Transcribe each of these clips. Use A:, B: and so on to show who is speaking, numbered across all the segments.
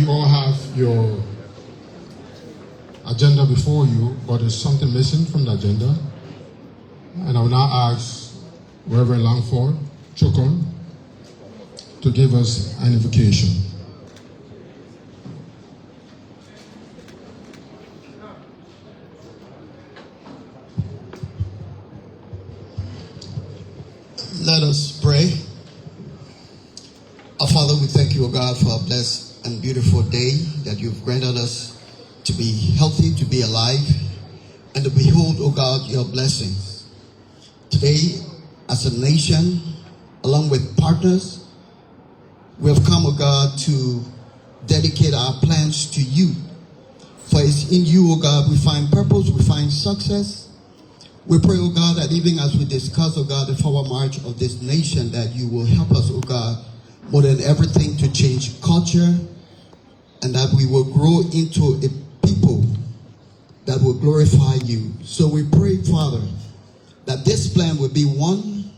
A: You all have your agenda before you, but there's something missing from the agenda. And I will now ask Reverend Langford Chokon to give us an invocation.
B: Let us pray. Our Father, we thank you, O God, for a blessed and beautiful day that you've granted us to be healthy, to be alive, and to behold, O God, your blessings. Today, as a nation, along with partners, we have come, O God, to dedicate our plans to you. For it's in you, O God, we find purpose, we find success. We pray, O God, that even as we discuss, O God, the forward march of this nation, that you will help us, O God, more than everything to change culture, and that we will grow into a people that will glorify you. So we pray, Father, that this plan will be one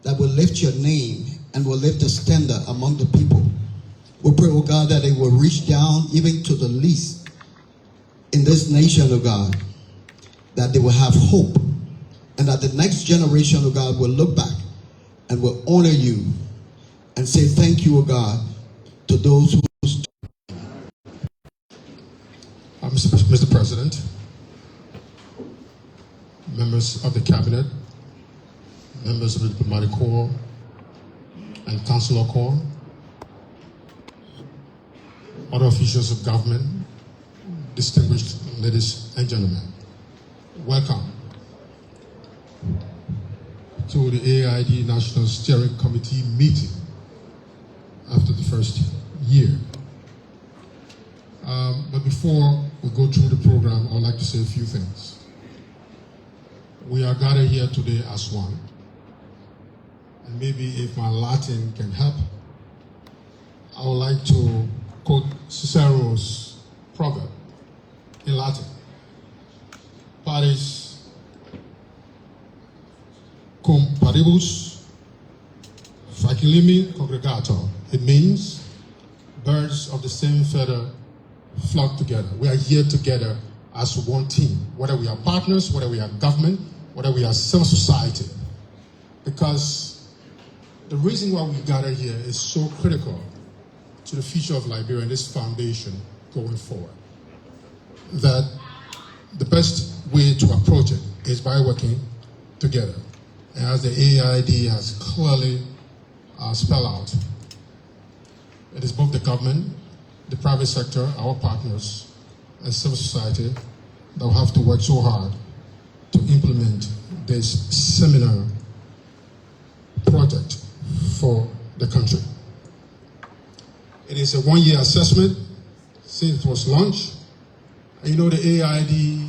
B: that will lift your name and will lift the standard among the people. We pray, O God, that it will reach down even to the least in this nation, O God, that they will have hope, and that the next generation, O God, will look back and will honor you and say thank you, O God, to those who...
A: Mr. President, members of the Cabinet, members of the Diplomatic Corps and Consular Corps, other officials of government, distinguished ladies and gentlemen, welcome to the AAID National Steering Committee meeting after the first year. But before we go through the program, I would like to say a few things. We are gathered here today as one. And maybe if my Latin can help, I would like to quote Cicero's proverb in Latin. Pares cum paribus facilime congregator. It means birds of the same feather flock together. We are here together as one team, whether we are partners, whether we are government, whether we are civil society. Because the reason why we gather here is so critical to the future of Liberia and this foundation going forward, that the best way to approach it is by working together. And as the AAID has clearly spelled out, it is both the government, the private sector, our partners, and civil society that will have to work so hard to implement this seminar project for the country. It is a one-year assessment since it was launched. And you know, the AAID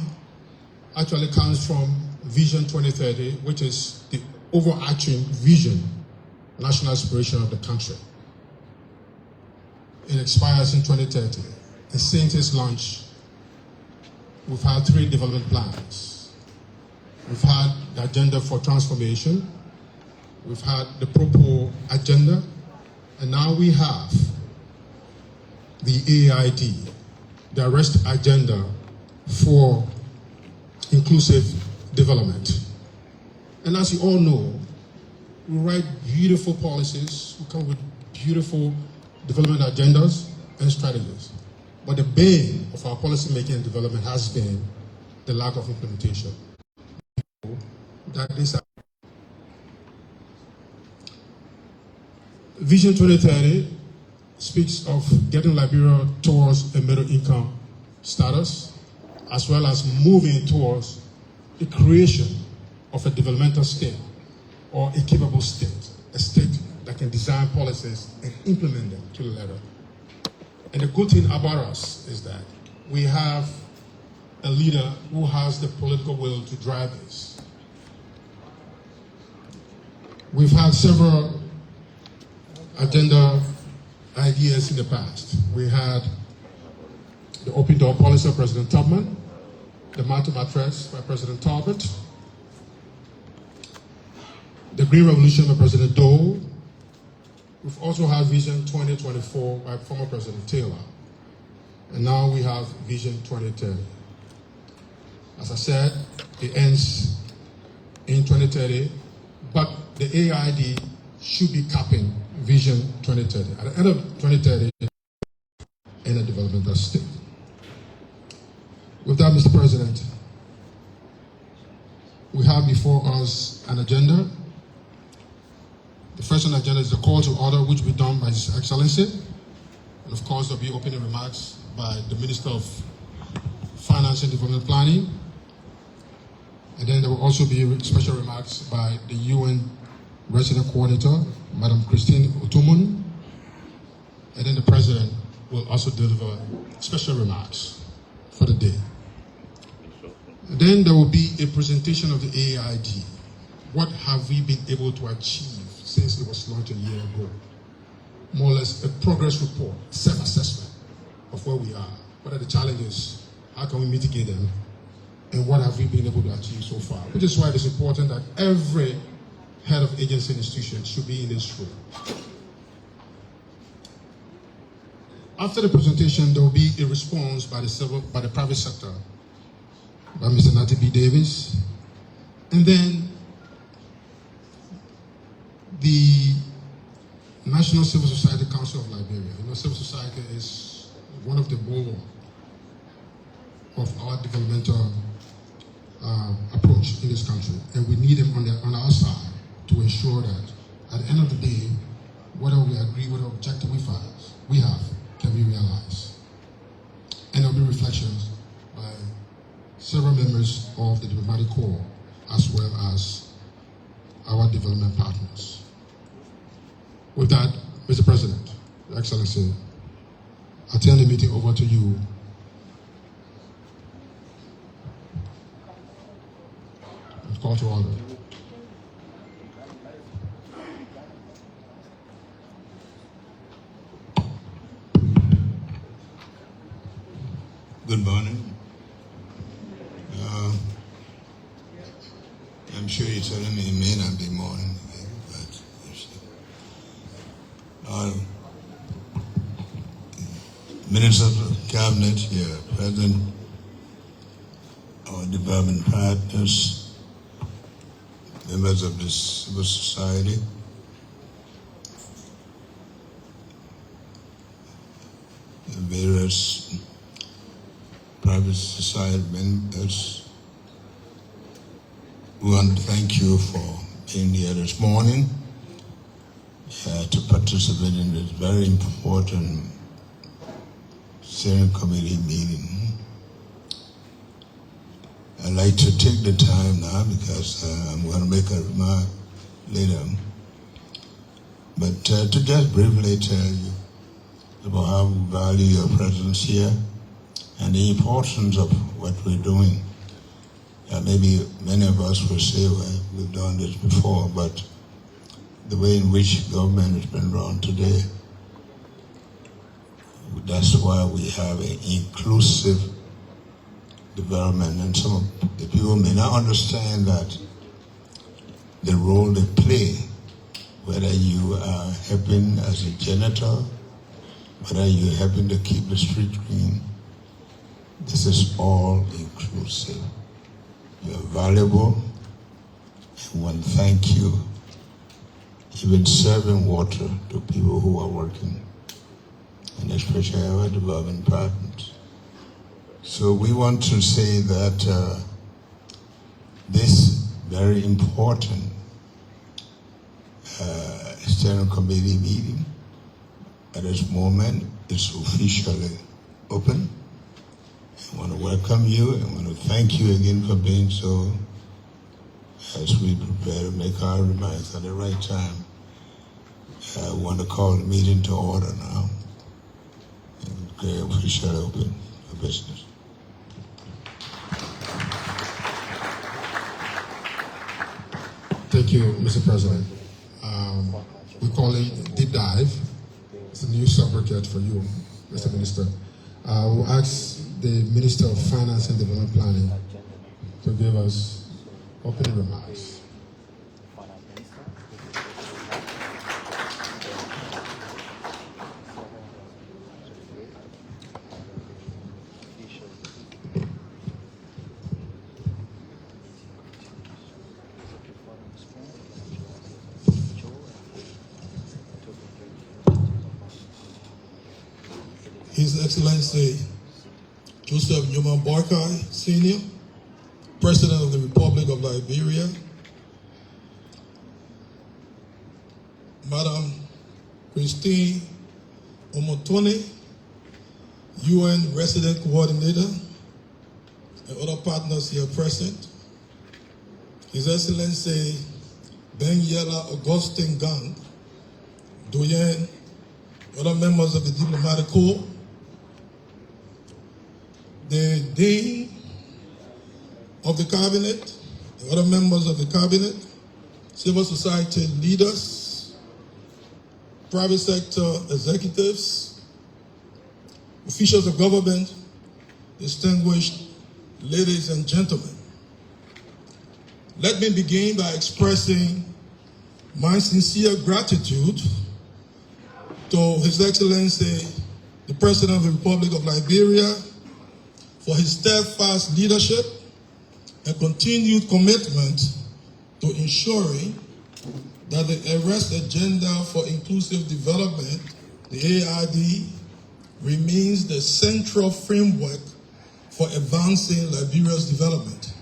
A: actually comes from Vision 2030, which is the overarching vision, national aspiration of the country. It expires in 2030. And since its launch, we've had 3 development plans. We've had the agenda for transformation, we've had the Propo agenda, and now we have the AAID, the arrest agenda for inclusive development. And as you all know, we write beautiful policies, we come with beautiful development agendas and strategies. But the bane of our policy making and development has been the lack of implementation. That is Vision 2030 speaks of getting Liberia towards a middle income status, as well as moving towards the creation of a developmental state or a capable state, a state that can design policies and implement them to the letter. And the good thing about us is that we have a leader who has the political will to drive this. We've had several agenda ideas in the past. We had the open door policy of President Tubman, the Matum address by President Talbot, the Green Revolution by President Dole. We've also had Vision 2024 by former President Taylor. And now we have Vision 2030. As I said, it ends in 2030, but the AAID should be capping Vision 2030. At the end of 2030, in a developmental state. With that, Mr. President, we have before us an agenda. The first on the agenda is the call to order, which will be done by His Excellency. And of course, there will be opening remarks by the Minister of Finance and Development Planning. And then there will also be special remarks by the UN Resident Coordinator, Madam Christine Otumun. And then the President will also deliver special remarks for the day. And then there will be a presentation of the AAID. What have we been able to achieve since it was launched a year ago? More or less a progress report, self-assessment of where we are. What are the challenges? How can we mitigate them? And what have we been able to achieve so far? Which is why it is important that every head of agency and institution should be in this room. After the presentation, there will be a response by the private sector, by Mr. Natty B. Davis, and then the National Civil Society Council of Liberia. You know, civil society is one of the bulwarks of our developmental approach in this country, and we need them on our side to ensure that at the end of the day, whatever we agree, whatever objective we have can be realized. And there will be reflections by several members of the diplomatic corps as well as our development partners. With that, Mr. President, Your Excellency, I turn the meeting over to you. Call to order.
C: Good morning. I'm sure you're telling me it may not be morning, but Ministers of Cabinet here, President, our development partners, members of the civil society, the various private society members. We want to thank you for being here this morning to participate in this very important steering committee meeting. I'd like to take the time now because I'm going to make a remark later. But to just briefly tell you about how we value your presence here and the importance of what we're doing. Maybe many of us will say, well, we've done this before, but the way in which government has been run today, that's why we have an inclusive development. And some of the people may not understand that the role they play, whether you are helping as a janitor, whether you're helping to keep the street clean, this is all inclusive. You're valuable. I want to thank you. Even serving water to people who are working, and especially our development partners. So we want to say that this very important steering committee meeting at this moment is officially open. I want to welcome you and I want to thank you again for being so as we prepare to make our remarks at the right time. I want to call the meeting to order now and declare officially open for business.
A: Thank you, Mr. President. We call it Deep Dive. It's a new subject for you, Mr. Minister. We'll ask the Minister of Finance and Development Planning to give us opening remarks.
D: His Excellency Joseph Newman Boakai, Sr., President of the Republic of Liberia, Madam Christine Omotone, UN Resident Coordinator, and other partners here present, His Excellency Ben Yella Augustine Gang, Doyen, other members of the Diplomatic Corps, the Dean of the Cabinet, and other members of the Cabinet, civil society leaders, private sector executives, officials of government, distinguished ladies and gentlemen. Let me begin by expressing my sincere gratitude to His Excellency, the President of the Republic of Liberia, for his steadfast leadership and continued commitment to ensuring that the Arrest Agenda for Inclusive Development, the AAID, remains the central framework for advancing Liberia's development.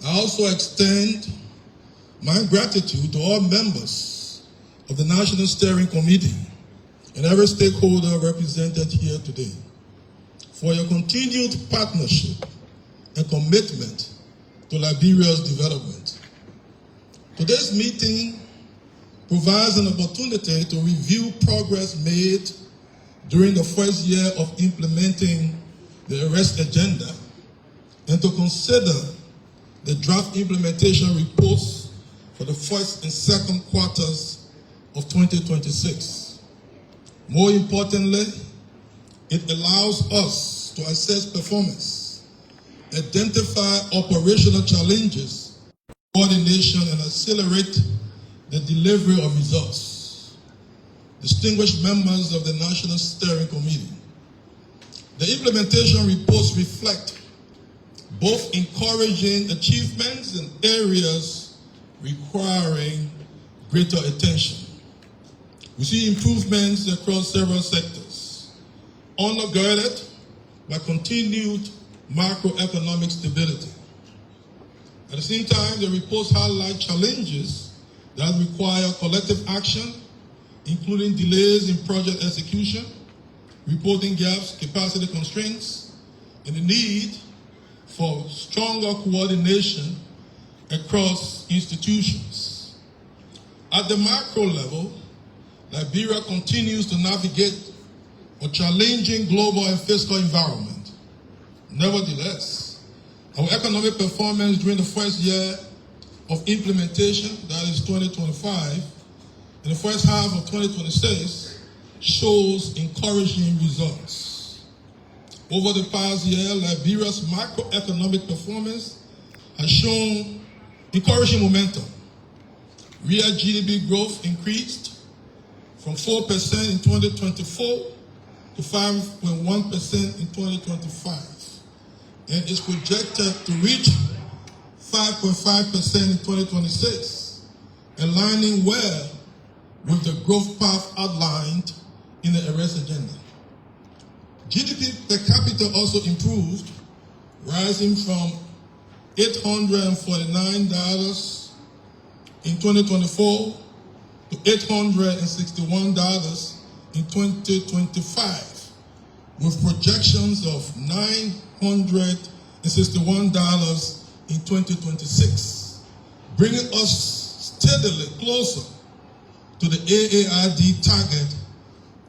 D: I also extend my gratitude to all members of the National Steering Committee and every stakeholder represented here today for your continued partnership and commitment to Liberia's development. Today's meeting provides an opportunity to review progress made during the first year of implementing the Arrest Agenda and to consider the draft implementation reports for the first and second quarters of 2026. More importantly, it allows us to assess performance, identify operational challenges, coordination, and accelerate the delivery of results. Distinguished members of the National Steering Committee, the implementation reports reflect both encouraging achievements and areas requiring greater attention. We see improvements across several sectors, undergirded by continued macroeconomic stability. At the same time, the reports highlight challenges that require collective action, including delays in project execution, reporting gaps, capacity constraints, and the need for stronger coordination across institutions. At the macro level, Liberia continues to navigate a challenging global and fiscal environment. Nevertheless, our economic performance during the first year of implementation, that is 2025, and the first half of 2026, shows encouraging results. Over the past year, Liberia's macroeconomic performance has shown encouraging momentum. Real GDP growth increased from 4% in 2024 to 5.1% in 2025, and is projected to reach 5.5% in 2026, aligning well with the growth path outlined in the Arrest Agenda. GDP per capita also improved, rising from $849 in 2024 to $861 in 2025, with projections of $961 in 2026, bringing us steadily closer to the AAID target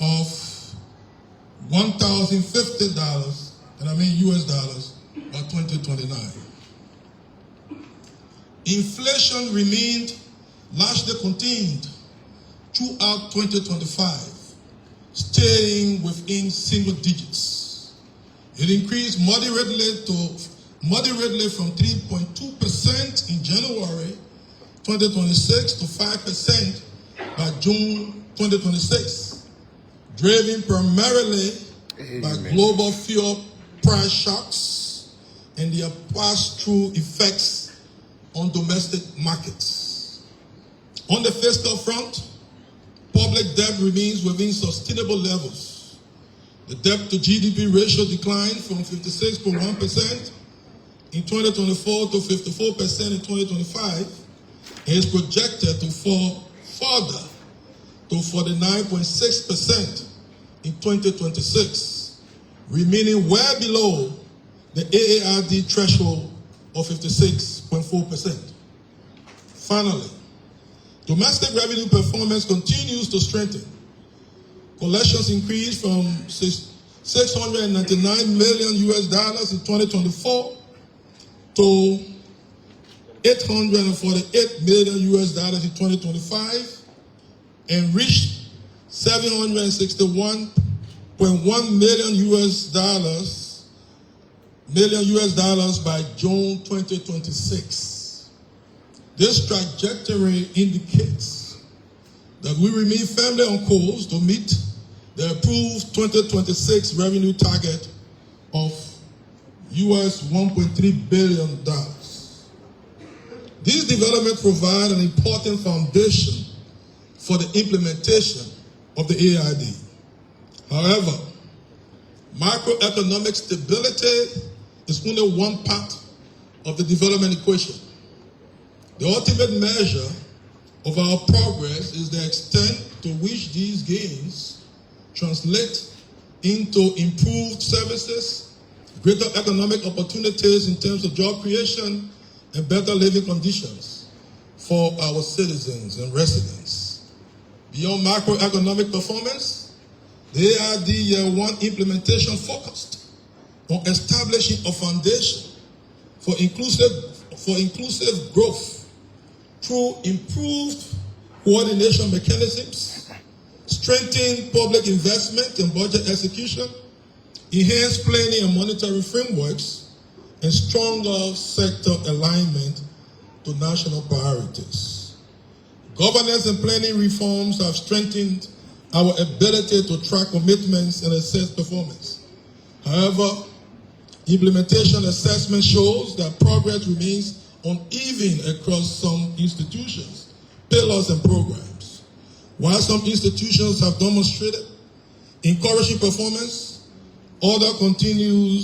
D: of $1,050, and I mean US dollars, by 2029. Inflation remained largely contained throughout 2025, staying within single digits. It increased moderately from 3.2% in January 2026 to 5% by June 2026, driven primarily by global fuel price shocks and their pass-through effects on domestic markets. On the fiscal front, public debt remains within sustainable levels, The debt to GDP ratio declined from 56.1% in 2024 to 54% in 2025 and is projected to fall further to 49.6% in 2026, remaining well below the AAID threshold of 56.4%. Finally, domestic revenue performance continues to strengthen. Collections increased from $699 million in 2024 to $848 million in 2025 and reached $761.1 million by June 2026. This trajectory indicates that we remain firmly on course to meet the approved 2026 revenue target of US $1.3 billion. These developments provide an important foundation for the implementation of the AAID. However, macroeconomic stability is only one part of the development equation. The ultimate measure of our progress is the extent to which these gains translate into improved services, greater economic opportunities in terms of job creation, and better living conditions for our citizens and residents. Beyond macroeconomic performance, the AAID Year 1 implementation focused on establishing a foundation for inclusive growth through improved coordination mechanisms, strengthened public investment and budget execution, enhanced planning and monitoring frameworks, and stronger sector alignment to national priorities. Governance and planning reforms have strengthened our ability to track commitments and assess performance. However, implementation assessment shows that progress remains uneven across some institutions, pillars, and programs. While some institutions have demonstrated encouraging performance, others continue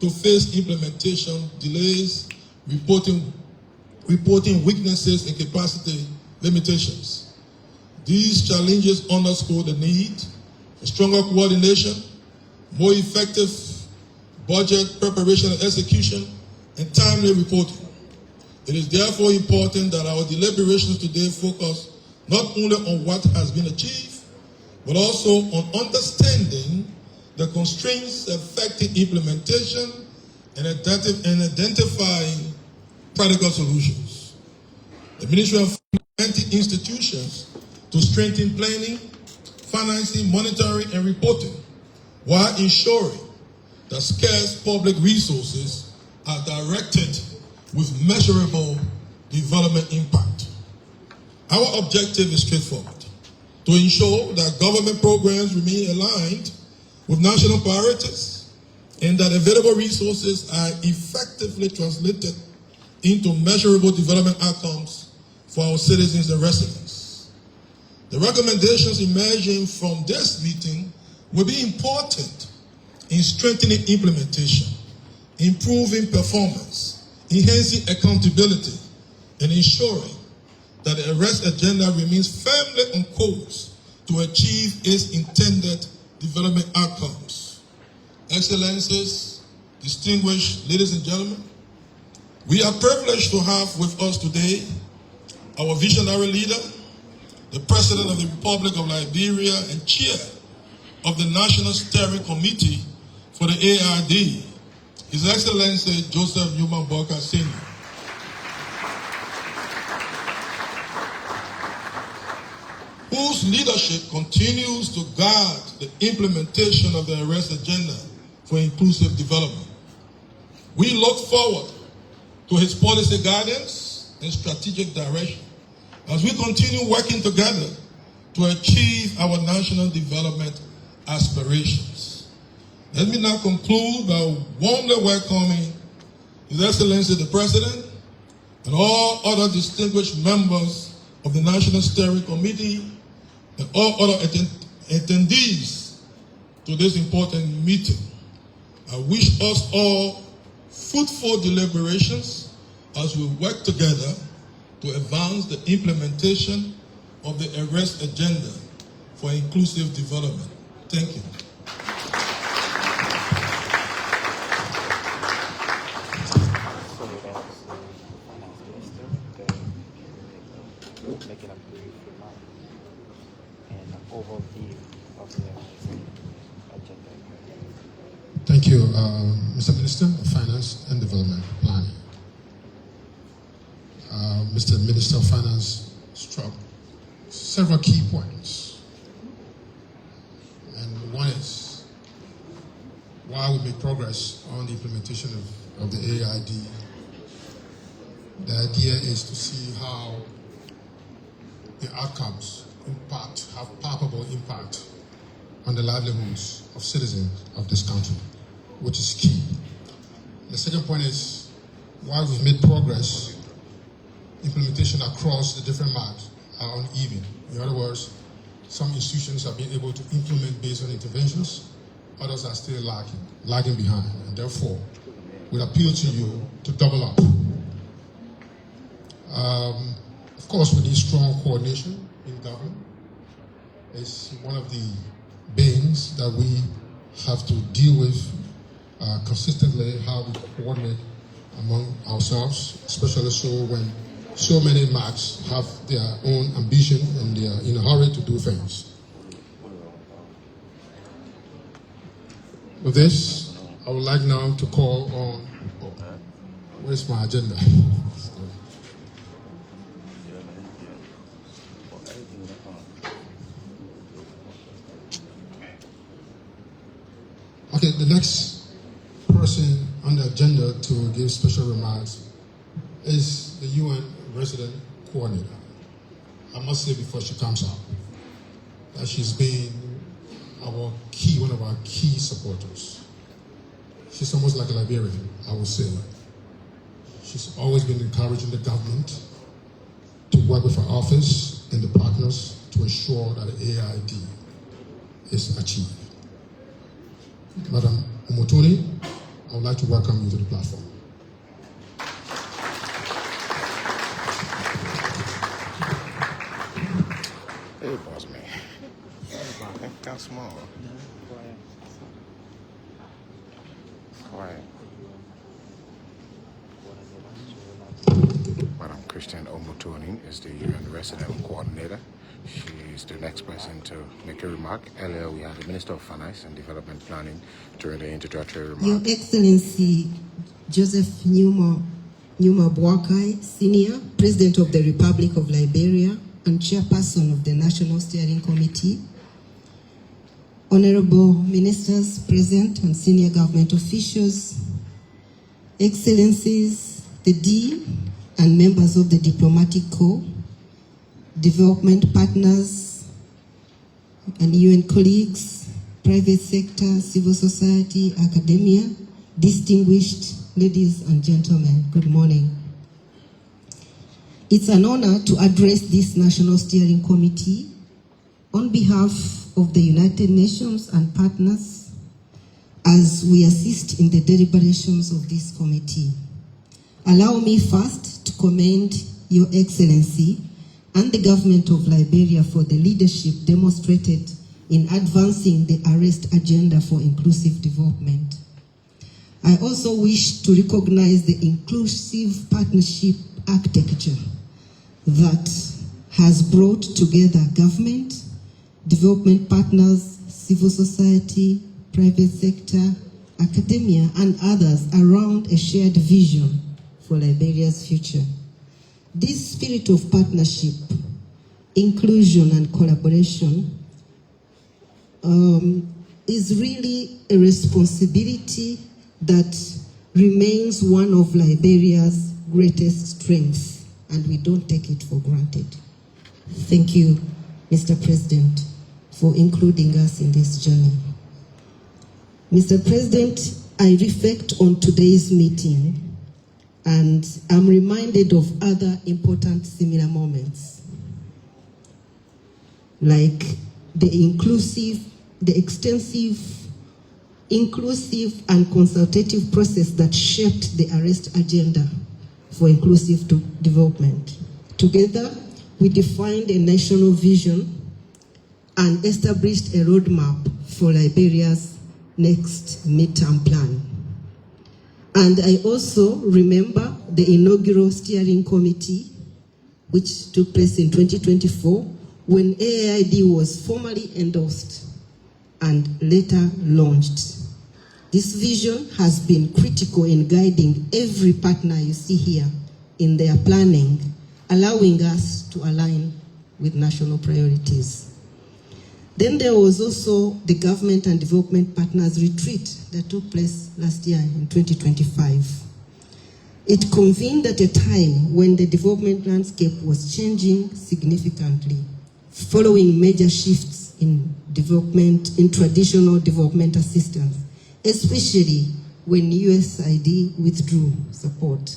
D: to face implementation delays, reporting weaknesses and capacity limitations. These challenges underscore the need for stronger coordination, more effective budget preparation and execution, and timely reporting. It is therefore important that our deliberations today focus not only on what has been achieved, but also on understanding the constraints affecting implementation and identifying practical solutions. The Ministry of Finance institutions to strengthen planning, financing, monitoring, and reporting, while ensuring that scarce public resources are directed with measurable development impact. Our objective is straightforward: to ensure that government programs remain aligned with national priorities and that available resources are effectively translated into measurable development outcomes for our citizens and residents. The recommendations emerging from this meeting will be important in strengthening implementation, improving performance, enhancing accountability, and ensuring that the arrest agenda remains firmly on course to achieve its intended development outcomes. Excellencies, distinguished ladies and gentlemen, we are privileged to have with us today our visionary leader, the President of the Republic of Liberia and Chair of the National Steering Committee for the AAID, His Excellency Joseph Boakai Sr. whose leadership continues to guide the implementation of the arrest agenda for inclusive development. We look forward to his policy guidance and strategic direction as we continue working together to achieve our national development aspirations. Let me now conclude by warmly welcoming His Excellency the President and all other distinguished members of the National Steering Committee and all other attendees to this important meeting. I wish us all fruitful deliberations as we work together to advance the implementation of the arrest agenda for inclusive development. Thank you.
E: Making a brief remark and an overview of the agenda.
A: Thank you, Mr. Minister of Finance and Development Planning. Mr. Minister of Finance struck several key points. And one is, while we make progress on the implementation of the AAID, the idea is to see how the outcomes have palpable impact on the livelihoods of citizens of this country, which is key. The second point is, while we've made progress, implementation across the different marks are uneven. In other words, some institutions have been able to implement based on interventions, others are still lagging behind, and therefore, we appeal to you to double up. Of course, we need strong coordination in government. It's one of the banes that we have to deal with consistently, how we coordinate among ourselves, especially so when so many marks have their own ambition and they are in a hurry to do things. With this, I would like now to call on, where's my agenda? Okay, the next person on the agenda to give special remarks is the UN resident coordinator. I must say before she comes up that she's been one of our key supporters. She's almost like a Liberian, I would say. She's always been encouraging the government to work with her office and the partners to ensure that the AAID is achieved. Madam Omotoni, I would like to welcome you to the platform.
F: Hey, boss man. Kind of small. Quiet. Madam Christian Omotoni is the UN resident coordinator. She's the next person to make a remark. Earlier, we had the Minister of Finance and Development Planning during the introductory remark.
G: Your Excellency Joseph Nyuma Boakai, Senior, President of the Republic of Liberia and Chairperson of the National Steering Committee, Honorable Ministers present and senior government officials, Excellencies, the Dean and members of the Diplomatic Corps, development partners and UN colleagues, private sector, civil society, academia, distinguished ladies and gentlemen, good morning. It's an honor to address this National Steering Committee on behalf of the United Nations and partners as we assist in the deliberations of this committee. Allow me first to commend Your Excellency and the government of Liberia for the leadership demonstrated in advancing the arrest agenda for inclusive development. I also wish to recognize the inclusive partnership architecture that has brought together government, development partners, civil society, private sector, academia, and others around a shared vision for Liberia's future. This spirit of partnership, inclusion, and collaboration is really a responsibility that remains one of Liberia's greatest strengths, and we don't take it for granted. Thank you, Mr. President, for including us in this journey. Mr. President, I reflect on today's meeting and I'm reminded of other important similar moments, like the inclusive the extensive, inclusive, and consultative process that shaped the arrest agenda for inclusive development. Together, we defined a national vision and established a roadmap for Liberia's next midterm plan. And I also remember the inaugural steering committee, which took place in 2024, when AAID was formally endorsed and later launched. This vision has been critical in guiding every partner you see here in their planning, allowing us to align with national priorities. Then there was also the Government and Development Partners Retreat that took place last year in 2025. It convened at a time when the development landscape was changing significantly, following major shifts in traditional development assistance, especially when USAID withdrew support.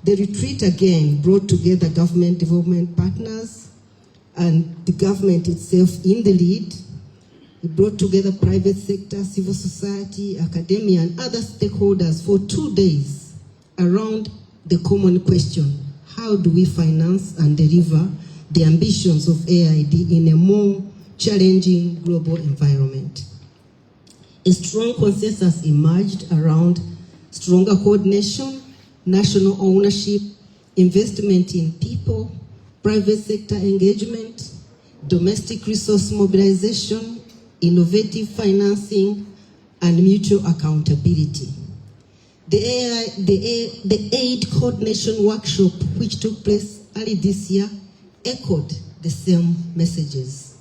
G: The retreat again brought together government development partners and the government itself in the lead. It brought together private sector, civil society, academia, and other stakeholders for 2 days around the common question: how do we finance and deliver the ambitions of AAID in a more challenging global environment? A strong consensus emerged around stronger coordination, national ownership, investment in people, private sector engagement, domestic resource mobilization, innovative financing, and mutual accountability. The AID coordination workshop, which took place early this year, echoed the same messages.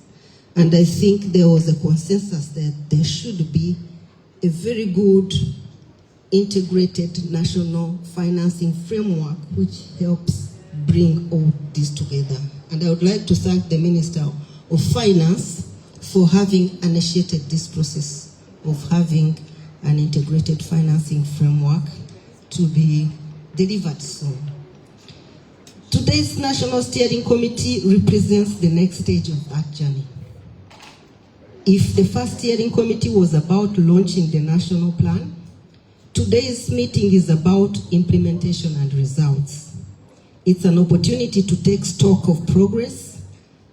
G: And I think there was a consensus that there should be a very good integrated national financing framework which helps bring all this together. And I would like to thank the Minister of Finance for having initiated this process of having an integrated financing framework to be delivered soon. Today's National Steering Committee represents the next stage of that journey. If the first steering committee was about launching the national plan, today's meeting is about implementation and results. It's an opportunity to take stock of progress,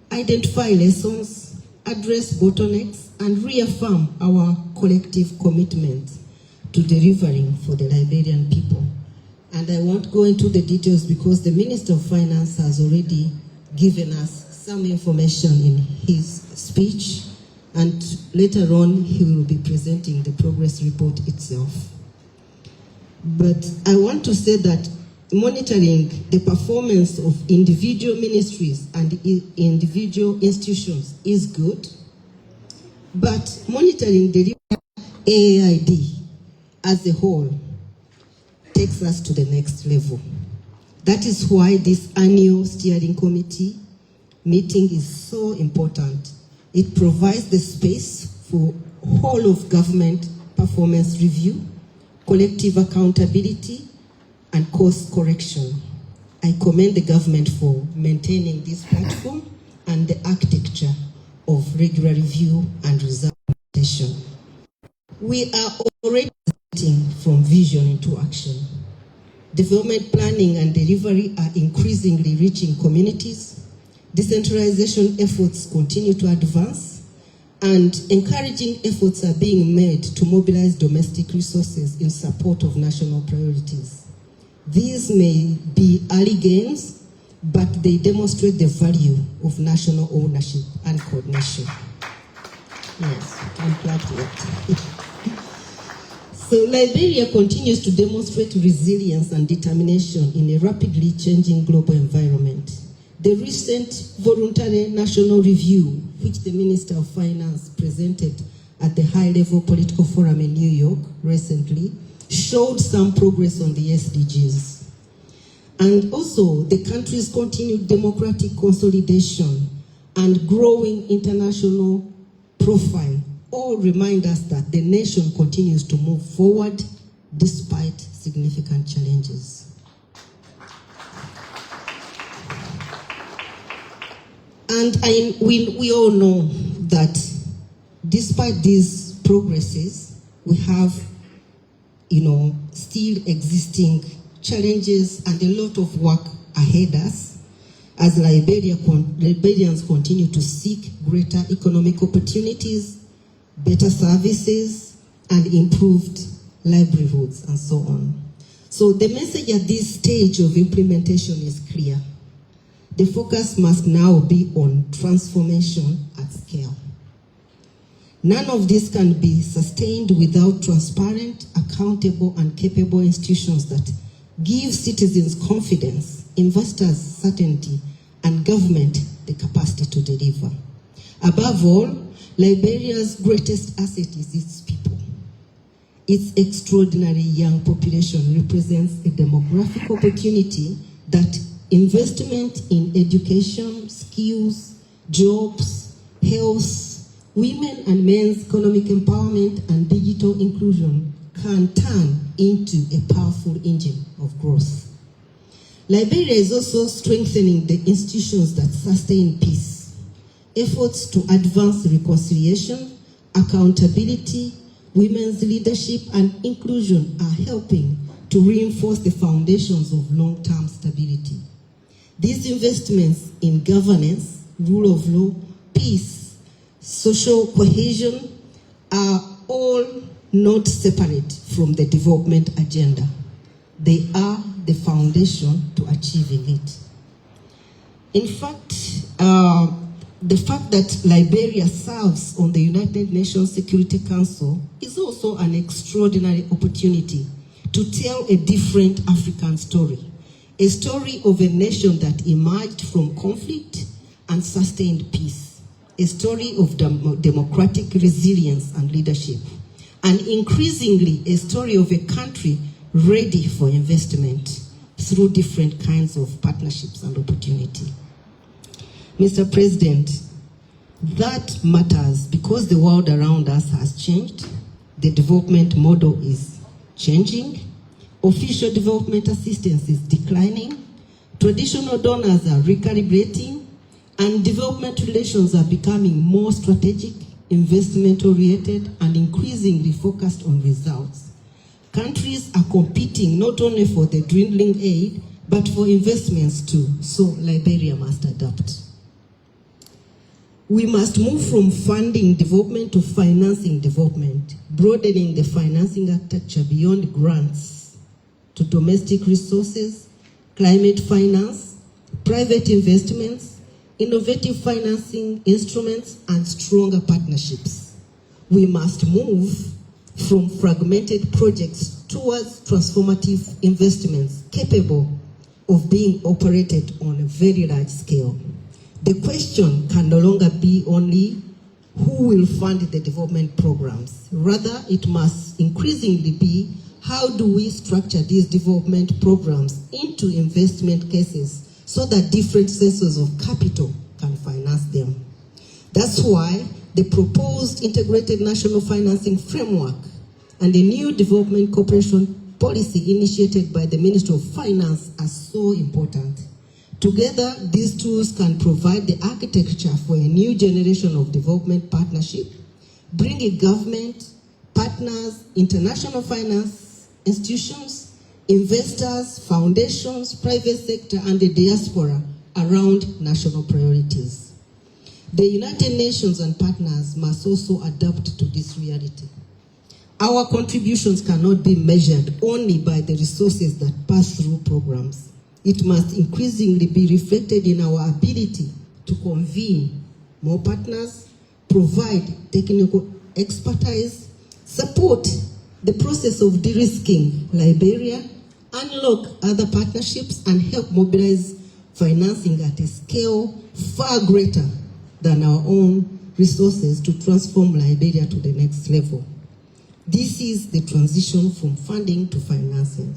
G: identify lessons, address bottlenecks, and reaffirm our collective commitment to delivering for the Liberian people. And I won't go into the details because the Minister of Finance has already given us some information in his speech, and later on he will be presenting the progress report itself. But I want to say that monitoring the performance of individual ministries and individual institutions is good, but monitoring the AAID as a whole takes us to the next level. That is why this annual steering committee meeting is so important. It provides the space for whole of government performance review, collective accountability, and course correction. I commend the government for maintaining this platform and the architecture of regular review and result presentation. We are already moving from vision into action. Development planning and delivery are increasingly reaching communities. Decentralization efforts continue to advance, and encouraging efforts are being made to mobilize domestic resources in support of national priorities. These may be early gains, but they demonstrate the value of national ownership and coordination. Yes, I'm glad to it. So Liberia continues to demonstrate resilience and determination in a rapidly changing global environment. The recent voluntary national review, which the Minister of Finance presented at the high-level political forum in New York recently, showed some progress on the SDGs. And also, the country's continued democratic consolidation and growing international profile all remind us that the nation continues to move forward despite significant challenges. And we all know that despite these progresses, we have, still existing challenges and a lot of work ahead us as Liberians continue to seek greater economic opportunities, better services, and improved livelihoods, and so on. So the message at this stage of implementation is clear. The focus must now be on transformation at scale. None of this can be sustained without transparent, accountable, and capable institutions that give citizens confidence, investors certainty, and government the capacity to deliver. Above all, Liberia's greatest asset is its people. Its extraordinary young population represents a demographic opportunity that investment in education, skills, jobs, health, women and men's economic empowerment, and digital inclusion can turn into a powerful engine of growth. Liberia is also strengthening the institutions that sustain peace. Efforts to advance reconciliation, accountability, women's leadership, and inclusion are helping to reinforce the foundations of long-term stability. These investments in governance, rule of law, peace, social cohesion are all not separate from the development agenda. They are the foundation to achieving it. In fact, the fact that Liberia serves on the United Nations Security Council is also an extraordinary opportunity to tell a different African story, a story of a nation that emerged from conflict and sustained peace, a story of democratic resilience and leadership, and increasingly a story of a country ready for investment through different kinds of partnerships and opportunity. Mr. President, that matters because the world around us has changed, the development model is changing, official development assistance is declining, traditional donors are recalibrating, and development relations are becoming more strategic, investment-oriented, and increasingly focused on results. Countries are competing not only for the dwindling aid, but for investments too, so Liberia must adapt. We must move from funding development to financing development, broadening the financing architecture beyond grants to domestic resources, climate finance, private investments, innovative financing instruments, and stronger partnerships. We must move from fragmented projects towards transformative investments capable of being operated on a very large scale. The question can no longer be only who will fund the development programs. Rather, it must increasingly be how do we structure these development programs into investment cases so that different sources of capital can finance them. That's why the proposed integrated national financing framework and the new development cooperation policy initiated by the Ministry of Finance are so important. Together, these tools can provide the architecture for a new generation of development partnership, bringing government, partners, international finance institutions, investors, foundations, private sector, and the diaspora around national priorities. The United Nations and partners must also adapt to this reality. Our contributions cannot be measured only by the resources that pass through programs. It must increasingly be reflected in our ability to convene more partners, provide technical expertise, support the process of de-risking Liberia, unlock other partnerships, and help mobilize financing at a scale far greater than our own resources to transform Liberia to the next level. This is the transition from funding to financing.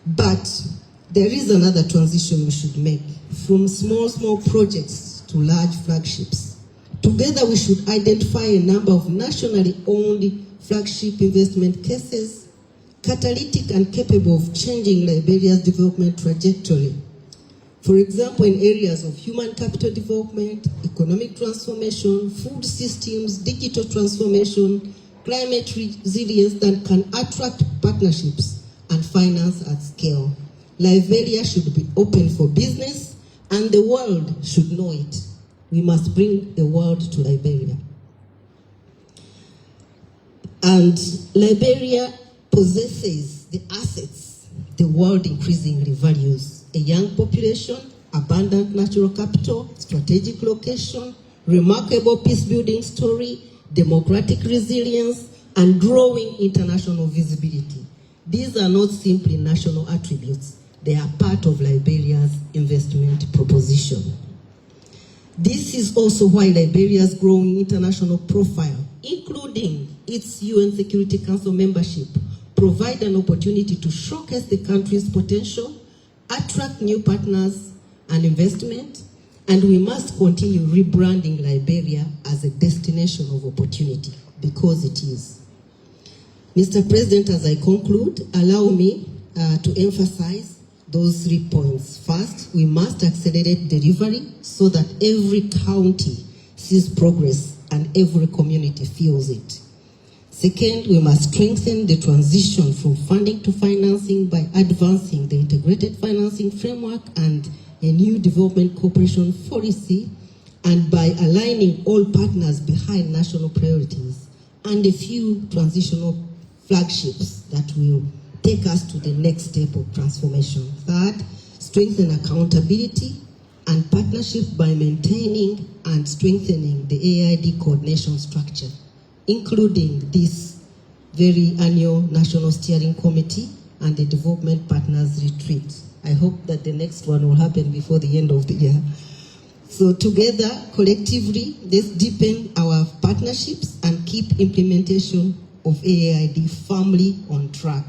G: But there is another transition we should make, from small projects to large flagships. Together we should identify a number of nationally owned flagship investment cases, catalytic and capable of changing Liberia's development trajectory. For example, in areas of human capital development, economic transformation, food systems, digital transformation, climate resilience that can attract partnerships and finance at scale. Liberia should be open for business and the world should know it. We must bring the world to Liberia. And Liberia possesses the assets the world increasingly values: a young population, abundant natural capital, strategic location, remarkable peace-building story, democratic resilience, and growing international visibility. These are not simply national attributes. They are part of Liberia's investment proposition. This is also why Liberia's growing international profile, including its UN Security Council membership, provide an opportunity to showcase the country's potential, attract new partners and investment, and we must continue rebranding Liberia as a destination of opportunity, because it is. Mr. President, as I conclude, allow me to emphasize those 3 points. First, we must accelerate delivery so that every county sees progress and every community feels it. Second, we must strengthen the transition from funding to financing by advancing the integrated financing framework and a new development cooperation policy, and by aligning all partners behind national priorities and a few transitional flagships that will take us to the next step of transformation. Third, strengthen accountability and partnership by maintaining and strengthening the AAID coordination structure, including this very annual National Steering Committee and the Development Partners Retreat. I hope that the next one will happen before the end of the year. So together, collectively, let's deepen our partnerships and keep implementation of AAID firmly on track,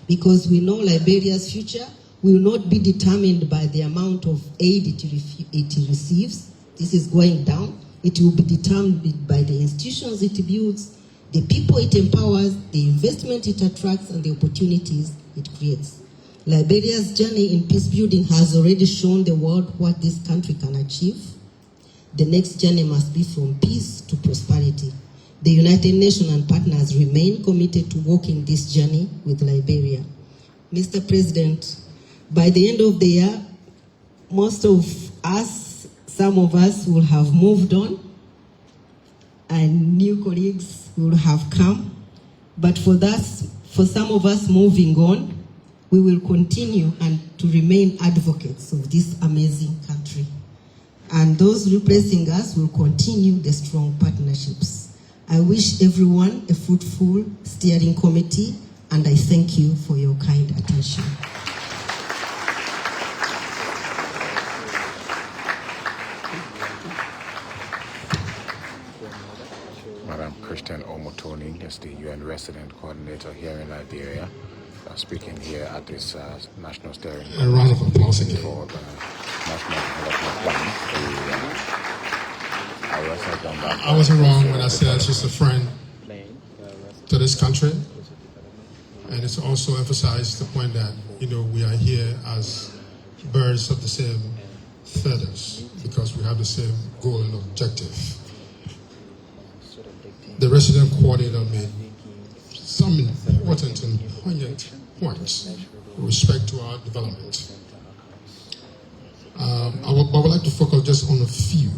G: because we know Liberia's future will not be determined by the amount of aid it receives. This is going down. It will be determined by the institutions it builds, the people it empowers, the investment it attracts, and the opportunities it creates. Liberia's journey in peace building has already shown the world what this country can achieve. The next journey must be from peace to prosperity. The United Nations and partners remain committed to walking this journey with Liberia. Mr. President, by the end of the year, most of us, some of us will have moved on and new colleagues will have come. But for some of us moving on, we will continue and to remain advocates of this amazing country. And those replacing us will continue the strong partnerships. I wish everyone a fruitful steering committee, and I thank you for your kind attention.
F: Madam Christian Omotoni is the UN Resident Coordinator here in Liberia, speaking here at this National Steering
A: A round of applause again.
F: for the National Development Plan.
A: I wasn't wrong when I said she's a friend to this country, and it's also emphasized the point that, you know, we are here as birds of the same feathers because we have the same goal and objective. The resident coordinator made some important and poignant points with respect to our development. I would like to focus just on a few.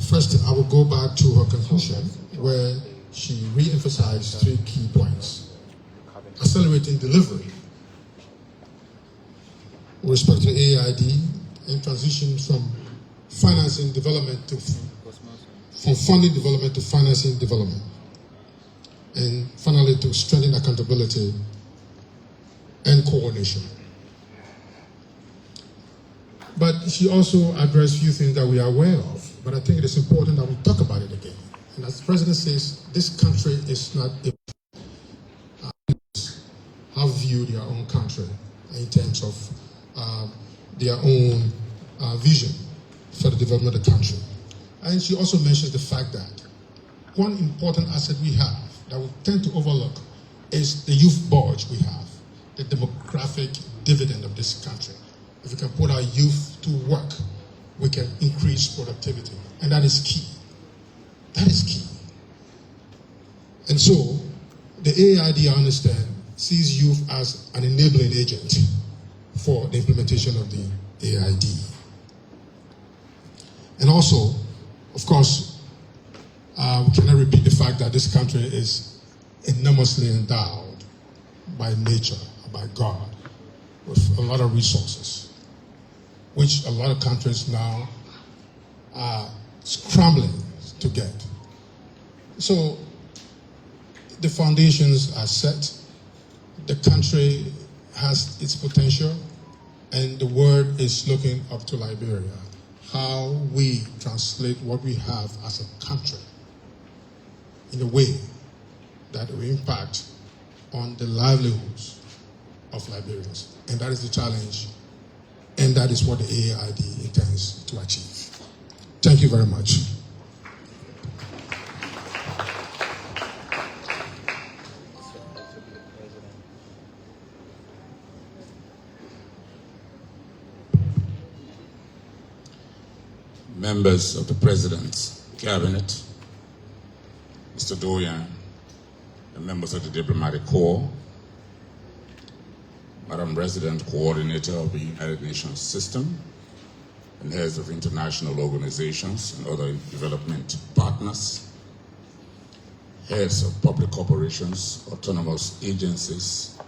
A: First, I will go back to her conclusion where she re-emphasized 3 key points. Accelerating delivery with respect to AAID and transition from financing development to from funding development to financing development. And finally, to strengthen accountability and coordination. But she also addressed a few things that we are aware of, but I think it is important that we talk about it again. And as the President says, this country is not have viewed their own country in terms of their own vision for the development of the country. And she also mentions the fact that one important asset we have that we tend to overlook is the youth bulge we have, the demographic dividend of this country. if we can put our youth to work, we can increase productivity. And that is key. That is key. And so, the AAID, I understand, sees youth as an enabling agent for the implementation of the AAID. And also, of course, we cannot repeat the fact that this country is enormously endowed by nature, by God, with a lot of resources, which a lot of countries now are scrambling to get. So the foundations are set, the country has its potential, and the world is looking up to Liberia. How we translate what we have as a country in a way that will impact on the livelihoods of Liberians. And that is the challenge, and that is what the AAID intends to achieve. Thank you very much.
H: Members of the President's Cabinet, Mr. Doyen, and members of the Diplomatic Corps, Madam Resident Coordinator of the United Nations System, and heads of international organizations and other development partners, heads of public corporations, autonomous agencies,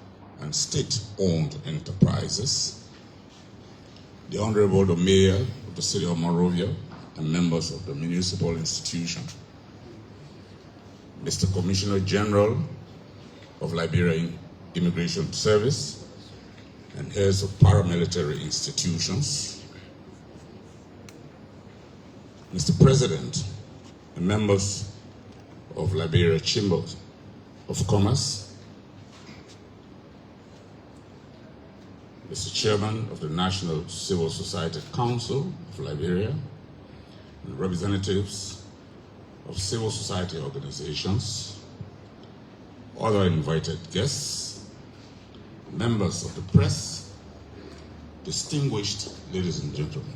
H: and state-owned enterprises, the Honorable the Mayor of the City of Monrovia, and members of the municipal institution, Mr. Commissioner General of Liberian Immigration Service, and heads of paramilitary institutions, Mr. President, and members of Liberia Chamber of Commerce, Mr. Chairman of the National Civil Society Council of Liberia, and representatives of civil society organizations, other invited guests, members of the press, distinguished ladies and gentlemen.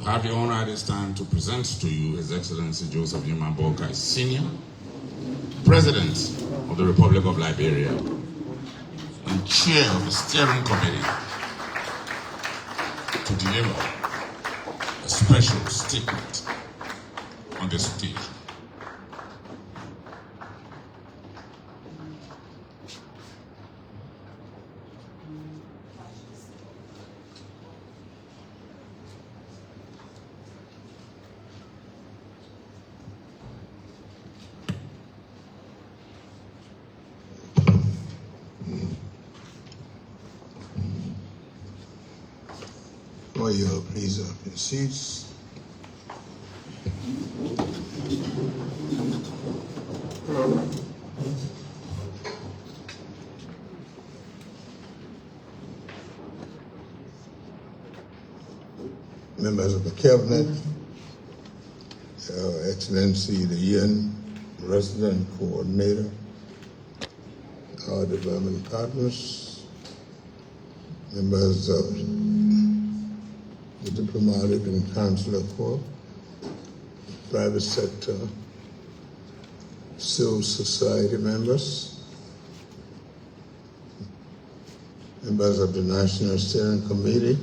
H: I have the honor at this time to present to you His Excellency Joseph Newman Boakai Sr., President of the Republic of Liberia, and Chair of the Steering Committee, to deliver a special statement on this occasion.
C: For you, please have your seats. Members of the Cabinet, Your Excellency, the UN Resident Coordinator, our development partners, members of the Diplomatic and Consular Corps, private sector, civil society members, members of the National Steering Committee,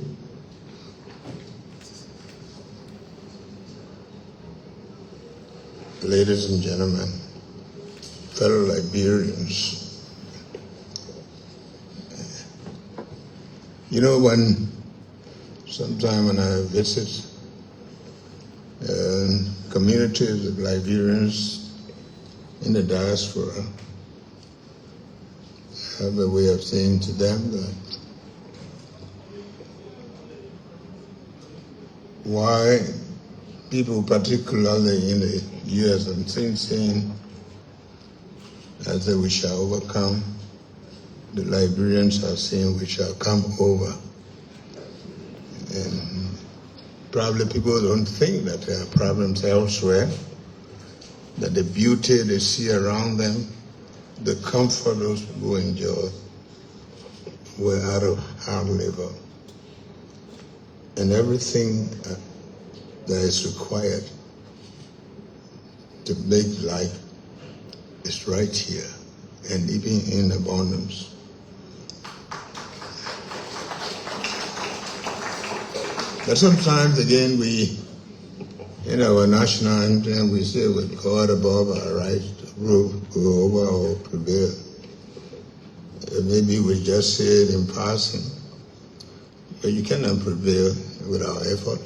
C: ladies and gentlemen, fellow Liberians. You know, sometime when I visit communities of Liberians in the diaspora, I have a way of saying to them that why people, particularly in the US, and saying as we shall overcome, the Liberians are saying we shall come over. And probably people don't think that there are problems elsewhere, that the beauty they see around them, the comfort those people enjoy, were out of hard labor, and everything that is required to make life is right here, and even in abundance. But sometimes, again, we, in our national anthem, we say, with God above our right to rule, go over or prevail. Maybe we just say it in passing, but you cannot prevail without effort.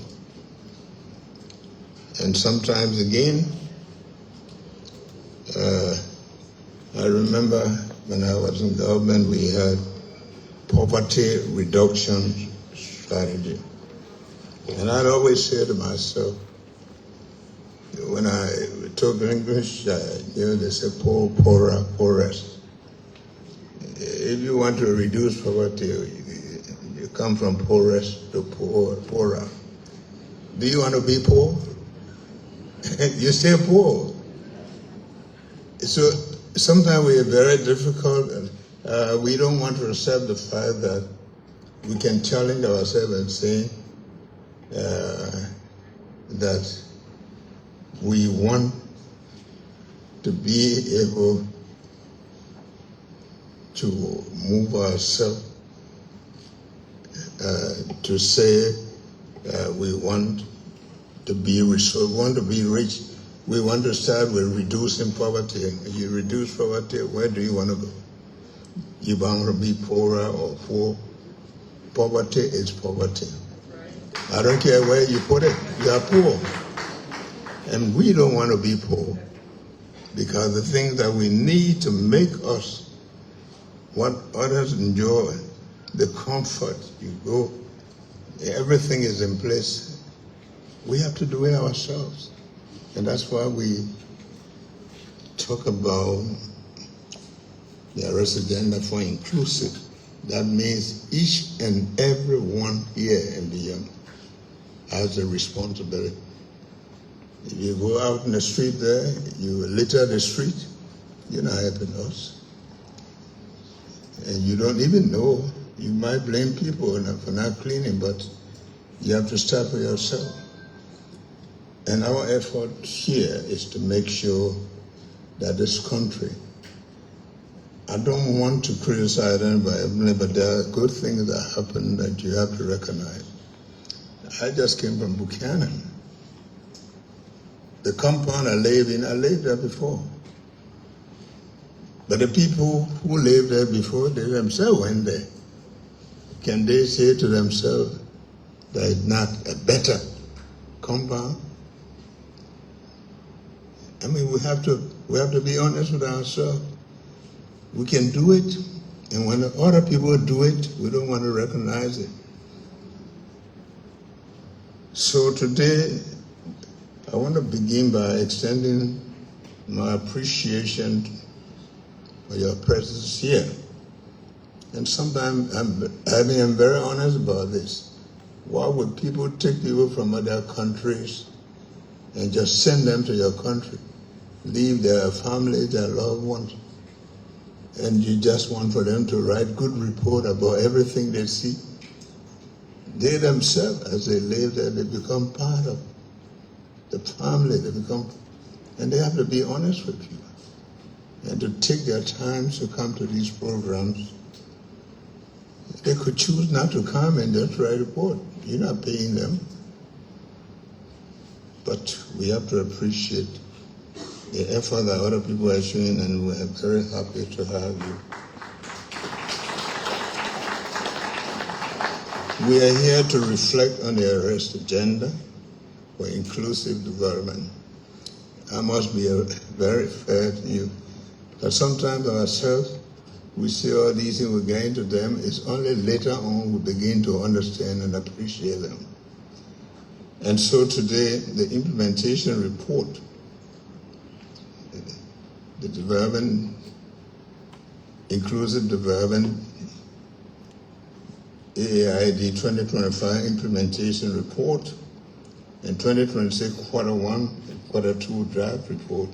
C: And sometimes, again, I remember when I was in government, we had poverty reduction strategy. And I'd always say to myself, when I took English, they say poor, poorer, poorest. If you want to reduce poverty, you come from poorest to poorer. Do you want to be poor? You stay poor. So sometimes we are very difficult, and we don't want to accept the fact that we can challenge ourselves and say that we want to be able to move ourselves to say we want to be rich. So we want to be rich. We want to start with reducing poverty. You reduce poverty, where do you want to go? You want to be poorer or poor? Poverty is poverty. I don't care where you put it, you are poor. And we don't want to be poor, because the things that we need to make us what others enjoy, the comfort, you go, everything is in place. We have to do it ourselves. And that's why we talk about the arrest agenda for inclusive. That means each and every one here and beyond has a responsibility. If you go out in the street there, you litter the street, you're not helping us. And you don't even know, you might blame people for not cleaning, but you have to start for yourself. And our effort here is to make sure that this country, I don't want to criticize anybody, but there are good things that happen that you have to recognize. I just came from Buchanan. The compound I lived there before. But the people who lived there before, they themselves went there. Can they say to themselves that it's not a better compound? I mean, we have to be honest with ourselves. We can do it, and when other people do it, we don't want to recognize it. So today, I want to begin by extending my appreciation for your presence here. And sometimes I'm very honest about this. Why would people take people from other countries and just send them to your country, leave their families, their loved ones, and you just want for them to write good report about everything they see? They themselves, as they live there, they become part of the family. And they have to be honest with you and to take their time to come to these programs. They could choose not to come and just write a report. You're not paying them. But we have to appreciate the effort that other people are showing, and we're very happy to have you. We are here to reflect on the arrest agenda for inclusive development. I must be very fair to you, that sometimes ourselves, we see all these things, we get into them, it's only later on we begin to understand and appreciate them. And so today, the implementation report, the development, inclusive development, AAID 2025 implementation report, and 2026 quarter 1 and quarter 2 draft report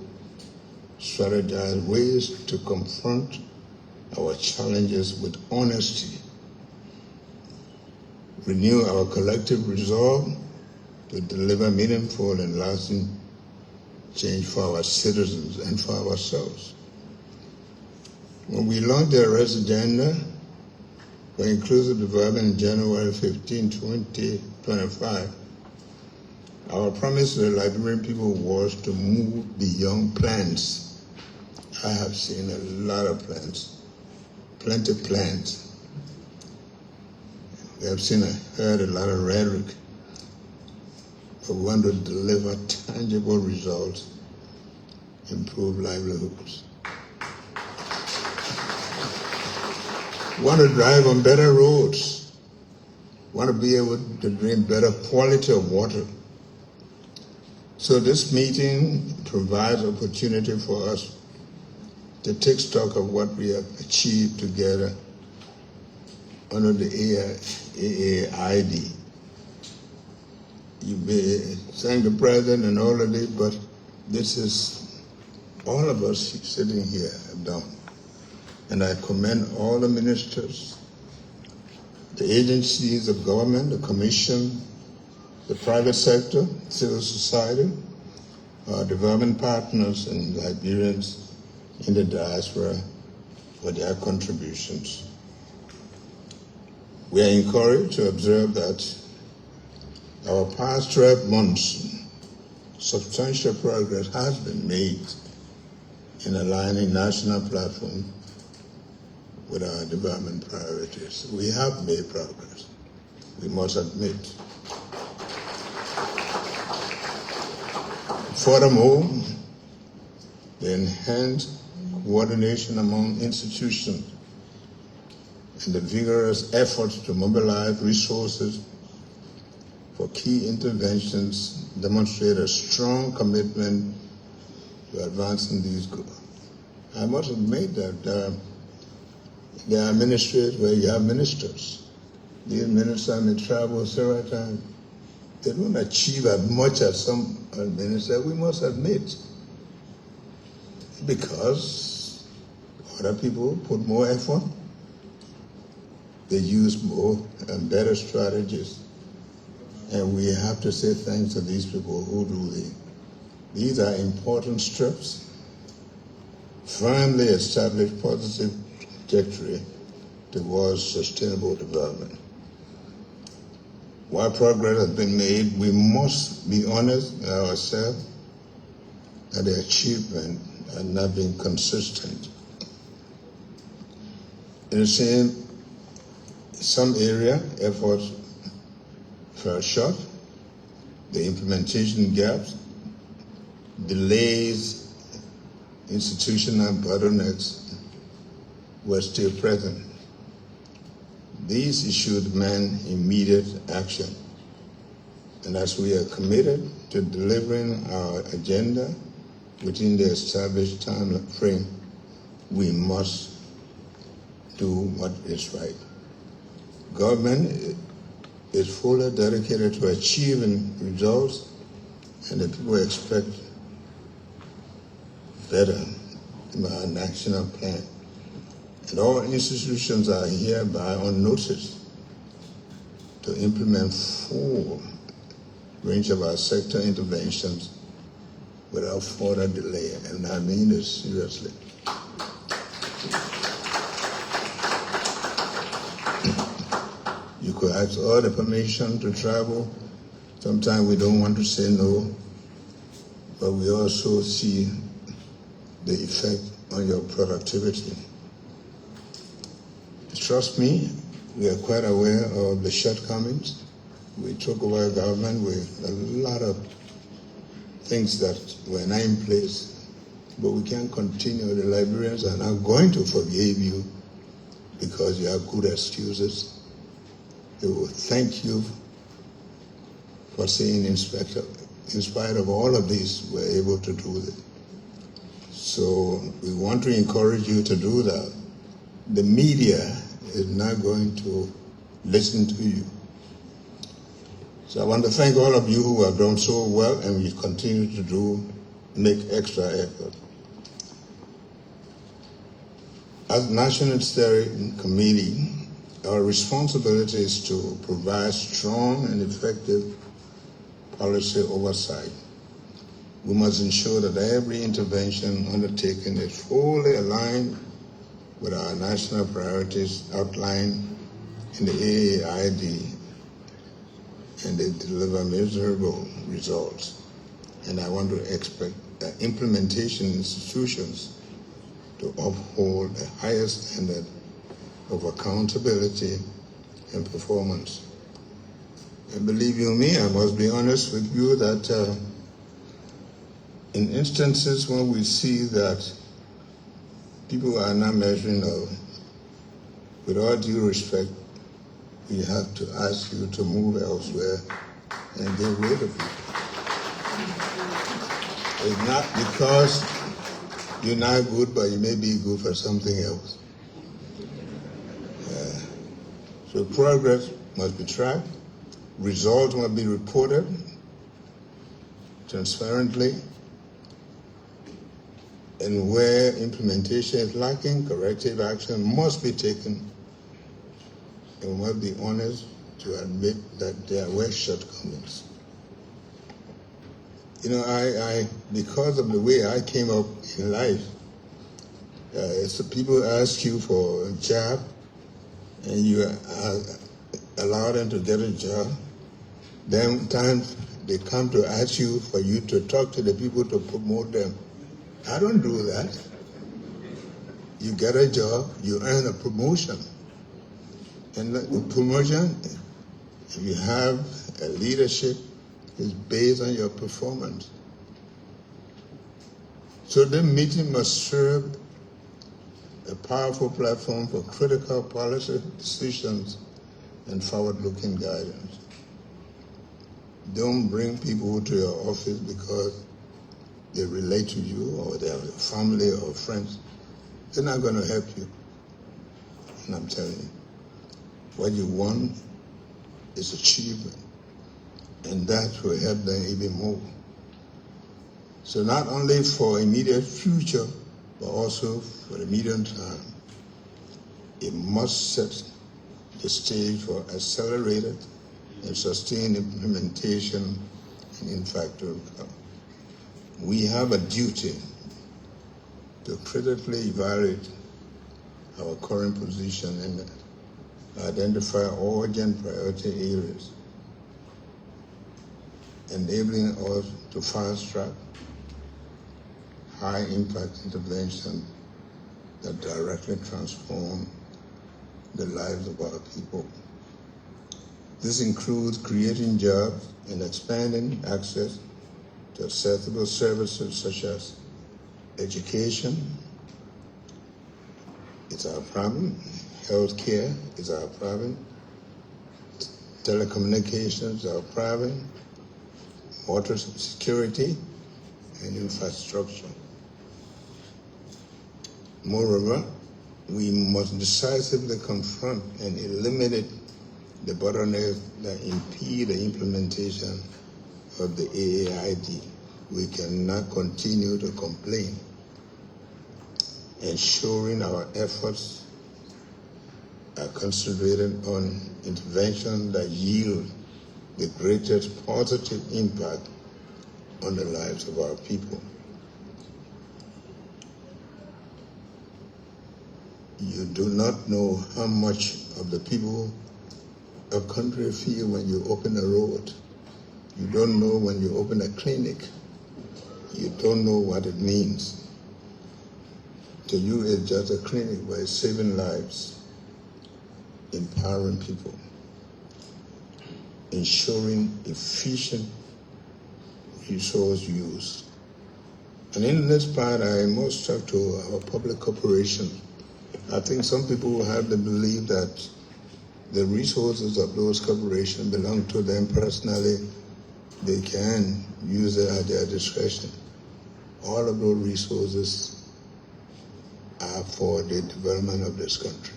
C: strategize ways to confront our challenges with honesty renew our collective resolve to deliver meaningful and lasting change for our citizens and for ourselves. When we launched the Arrest Agenda for Inclusive Development in January 15, 2025, our promise to the Liberian people was to move beyond plans. I have seen a lot of plans, plenty of plans. We have seen and heard a lot of rhetoric, but we want to deliver tangible results, improve livelihoods. We want to drive on better roads. We want to be able to drink better quality of water. So this meeting provides opportunity for us to take stock of what we have achieved together under the AAID. You may thank the President and all of it, but this is all of us sitting here have done. And I commend all the ministers, the agencies of government, the commission, the private sector, civil society, our development partners, and Liberians in the diaspora for their contributions. We are encouraged to observe that our past 12 months, substantial progress has been made in aligning national platform with our development priorities. We have made progress, we must admit. Furthermore, the enhanced coordination among institutions and the vigorous efforts to mobilize resources for key interventions demonstrate a strong commitment to advancing these goals. I must admit that there are ministries where you have ministers. These ministers may travel several times. They don't achieve as much as some ministers, we must admit, because other people put more effort, they use more and better strategies, and we have to say thanks to these people who do it. These are important steps, firmly established positive trajectory towards sustainable development. While progress has been made, we must be honest with ourselves that the achievement has not been consistent. In the some area, efforts fell short, the implementation gaps, delays, institutional bottlenecks were still present. These issues demand immediate action. And as we are committed to delivering our agenda within the established time frame, we must do what is right. Government is fully dedicated to achieving results, and the people expect better in our national plan. And all institutions are hereby on notice to implement full range of our sector interventions without further delay, and I mean this seriously. You could ask all the permission to travel. Sometimes we don't want to say no, but we also see the effect on your productivity. Trust me, we are quite aware of the shortcomings. We took over a government with a lot of things that were not in place, but we can't continue. The Liberians are not going to forgive you because you have good excuses. They will thank you for saying, in spite of all of this, we're able to do it. So we want to encourage you to do that. The media is not going to listen to you. So I want to thank all of you who have done so well, and we continue to make extra effort. As National Steering Committee, our responsibility is to provide strong and effective policy oversight. We must ensure that every intervention undertaken is fully aligned with our national priorities outlined in the AAID, and they deliver measurable results. And I want to expect implementation institutions to uphold the highest standard of accountability and performance. And believe you me, I must be honest with you that in instances when we see that people are not measuring up, with all due respect, we have to ask you to move elsewhere and get rid of people. It's not because you're not good, but you may be good for something else. So progress must be tracked, results must be reported transparently, and where implementation is lacking, corrective action must be taken, and we must be honest to admit that there were shortcomings. You know, I because of the way I came up in life, so people ask you for a job, and you allow them to get a job. Then times they come to ask you for you to talk to the people to promote them. I don't do that. You get a job, you earn a promotion. And the promotion, if you have a leadership, is based on your performance. So the meeting must serve a powerful platform for critical policy decisions and forward-looking guidance. Don't bring people to your office because they relate to you or they have a family or friends. They're not going to help you. And I'm telling you, what you want is achievement, and that will help them even more. So not only for immediate future, but also for the medium term, it must set the stage for accelerated and sustained implementation and impact. We have a duty to critically evaluate our current position and identify urgent priority areas, enabling us to fast-track high-impact intervention that directly transform the lives of our people. This includes creating jobs and expanding access to accessible services such as education. It's our problem. Healthcare is our problem. Telecommunications is our problem. Water security and infrastructure. Moreover, we must decisively confront and eliminate the bottlenecks that impede the implementation of the AAID. We cannot continue to complain. Ensuring our efforts are concentrated on interventions that yield the greatest positive impact on the lives of our people. You do not know how much of the people of country feel when you open a road. You don't know when you open a clinic. You don't know what it means. To you, it's just a clinic, but it's saving lives, empowering people, ensuring efficient resource use. And in this part, I must talk to our public corporations. I think some people have the belief that the resources of those corporations belong to them personally. They can use it at their discretion. All of those resources are for the development of this country.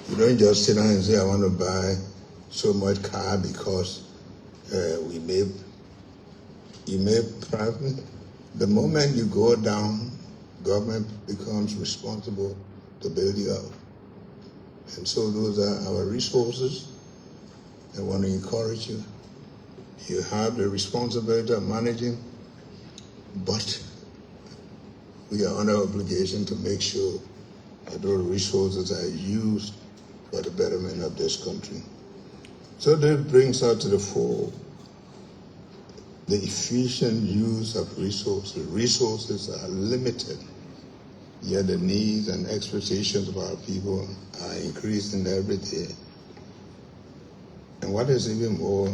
C: You don't just sit down and say, I want to buy so much car because you may profit. The moment you go down government becomes responsible to build you up. And so those are our resources. I want to encourage you. You have the responsibility of managing, but we are under obligation to make sure that those resources are used for the betterment of this country. So that brings us to the fore the efficient use of resources. Resources are limited, yet the needs and expectations of our people are increasing every day. And what is even more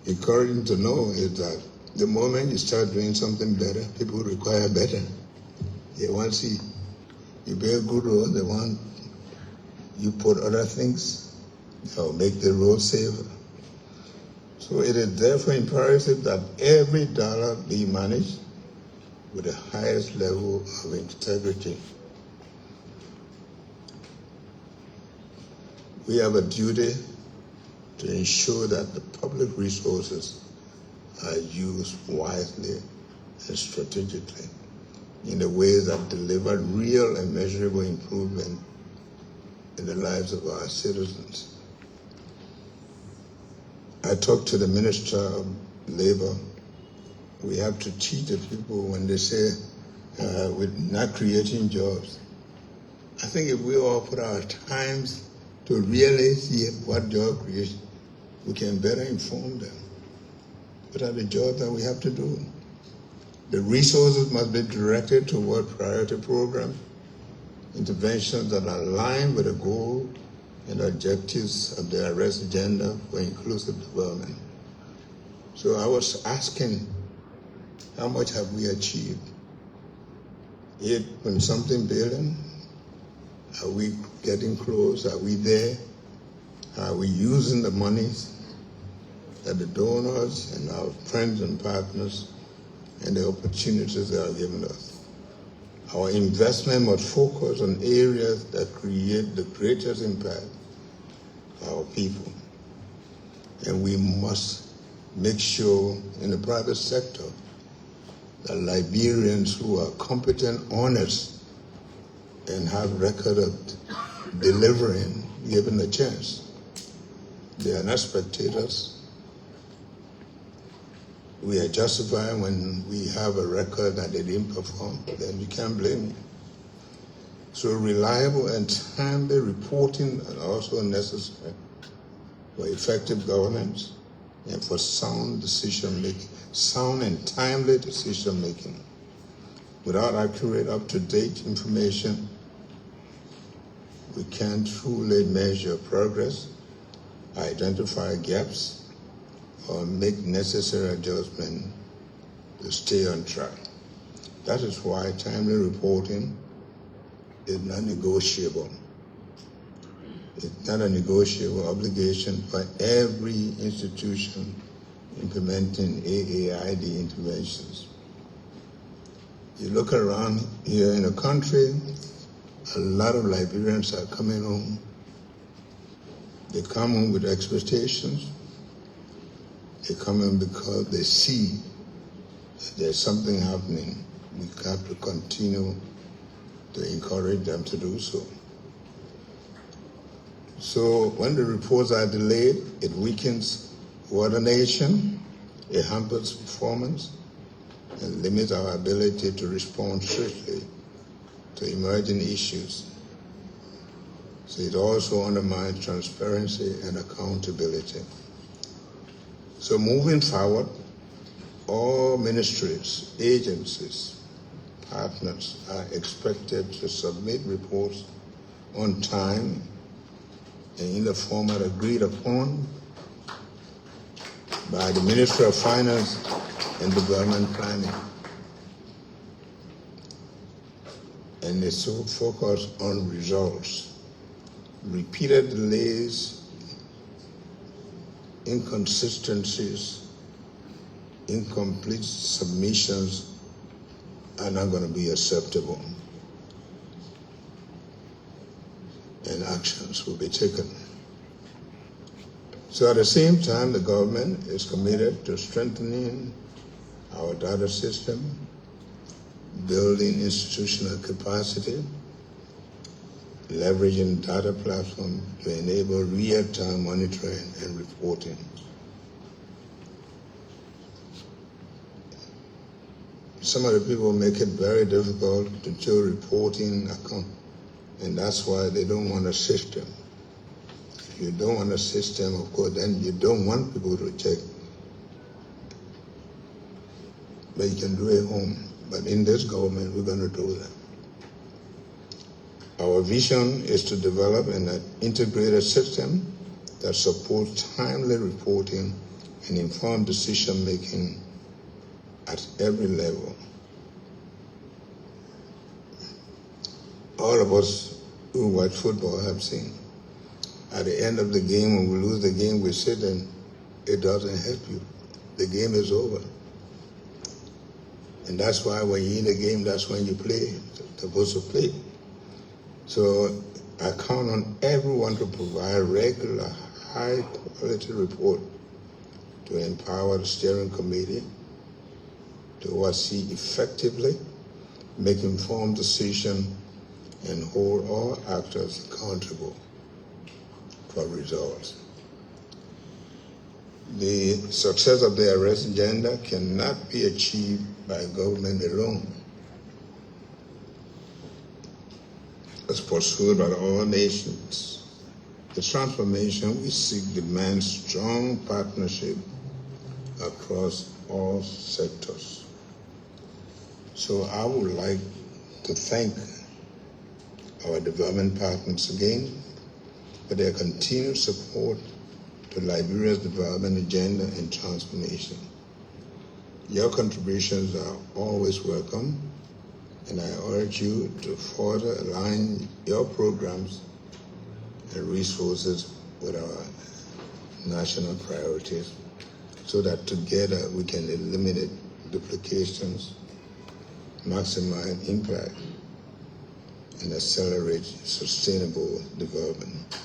C: encouraging to know is that the moment you start doing something better, people require better. They want to see you build good roads, they want you put other things that will make the road safer. So it is therefore imperative that every dollar be managed with the highest level of integrity. We have a duty to ensure that the public resources are used wisely and strategically in the ways that deliver real and measurable improvement in the lives of our citizens. I talked to the Minister of Labor. We have to teach the people when they say we're not creating jobs. I think if we all put our times to really see what job creation, we can better inform them. What are the jobs that we have to do? The resources must be directed toward priority programs, interventions that align with the goal and objectives of the arrest agenda for inclusive development. So I was asking, how much have we achieved? 8-something billion? Are we getting close? Are we there? Are we using the monies that the donors and our friends and partners and the opportunities they are giving us? Our investment must focus on areas that create the greatest impact for our people. And we must make sure in the private sector that Liberians who are competent, honest, and have record of delivering, given a chance. They are not spectators. We are justified when we have a record that they didn't perform, then you can't blame me. So reliable and timely reporting are also necessary for effective governance and for sound decision making, sound and timely decision making. Without accurate, up-to-date information, we can't truly measure progress, identify gaps, or make necessary adjustments to stay on track. That is why timely reporting is not negotiable. It's not a negotiable obligation for every institution implementing AAID interventions. You look around here in the country, a lot of Liberians are coming home. They come home with expectations. They come in because they see that there's something happening. We have to continue to encourage them to do so. So when the reports are delayed, it weakens coordination, it hampers performance, and limits our ability to respond swiftly to emerging issues. So it also undermines transparency and accountability. So moving forward, all ministries, agencies, partners are expected to submit reports on time and in the format agreed upon by the Ministry of Finance and Development Planning. And they so focus on results. Repeated delays, inconsistencies, incomplete submissions are not going to be acceptable, and actions will be taken. So at the same time, the government is committed to strengthening our data system, building institutional capacity, leveraging data platform to enable real-time monitoring and reporting. Some of the people make it very difficult to do reporting account, and that's why they don't want a system. If you don't want a system, of course, then you don't want people to check. But you can do it at home. But in this government, we're going to do that. Our vision is to develop an integrated system that supports timely reporting and informed decision-making at every level. All of us who watch football have seen. At the end of the game, when we lose the game, we sit and it doesn't help you. The game is over. And that's why when you're in the game, that's when you play, supposed to play. So I count on everyone to provide regular, high-quality report to empower the steering committee to oversee effectively, make informed decisions, and hold all actors accountable for results. The success of the arrest agenda cannot be achieved by government alone. As pursued by all nations, the transformation we seek demands strong partnership across all sectors. So I would like to thank our development partners again for their continued support to Liberia's development agenda and transformation. Your contributions are always welcome, and I urge you to further align your programs and resources with our national priorities so that together we can eliminate duplications, maximize impact, and accelerate sustainable development.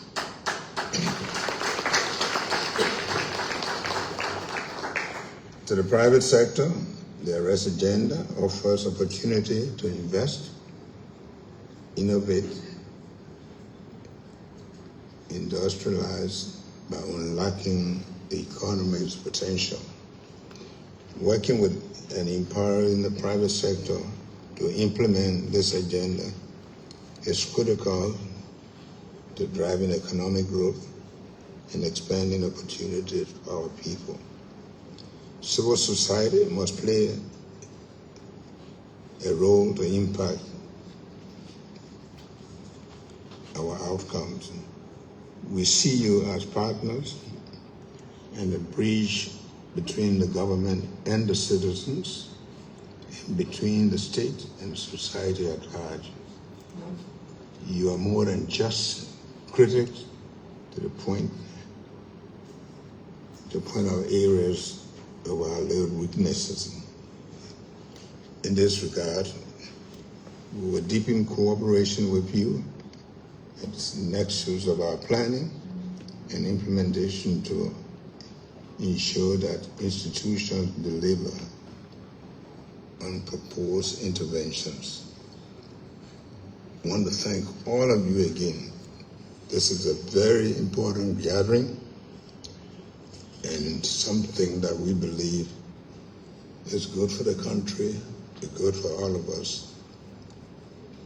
C: To the private sector, the arrest agenda offers opportunity to invest, innovate, industrialize by unlocking the economy's potential. Working with and empowering the private sector to implement this agenda is critical to driving economic growth and expanding opportunities for our people. Civil society must play a role to impact our outcomes. We see you as partners and a bridge between the government and the citizens, and between the state and society at large. You are more than just critics to point out areas of our little weaknesses. In this regard, we will deepen cooperation with you at the nexus of our planning and implementation to ensure that institutions deliver on proposed interventions. I want to thank all of you again. This is a very important gathering and something that we believe is good for the country, is good for all of us.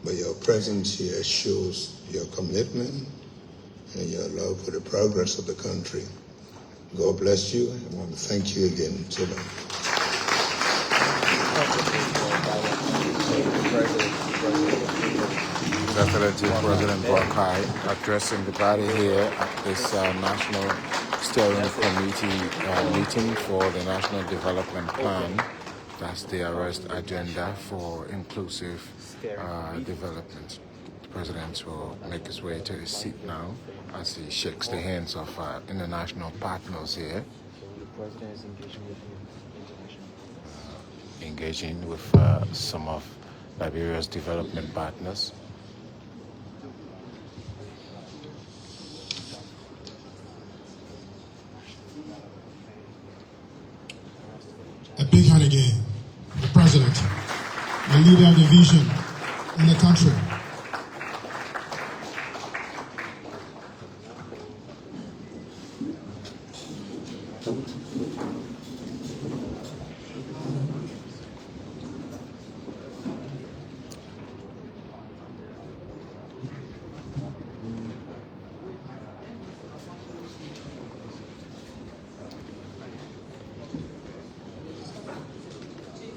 C: But your presence here shows your commitment and your love for the progress of the country. God bless you. I want to thank you again today.
F: President Boakai addressing the body here at this National Steering Committee meeting for the National Development Plan. That's the arrest agenda for inclusive development. The President will make his way to his seat now as he shakes the hands of international partners here.
E: The President is
F: engaging with some of Liberia's development partners.
A: leader of the vision in the country.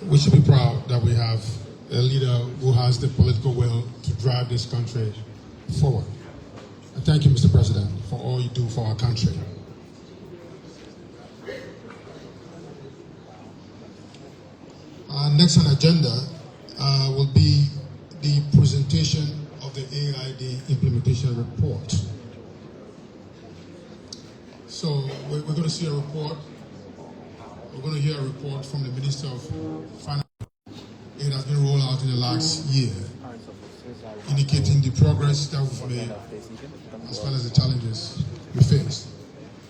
A: We should be proud that we have a leader who has the political will to drive this country forward. And thank you, Mr. President, for all you do for our country. Next on agenda will be the presentation of the AAID implementation report. So we're going to see a report. We're going to hear a report from the Minister of Finance. It has been rolled out in the last year, indicating the progress that we've made as well as the challenges we face.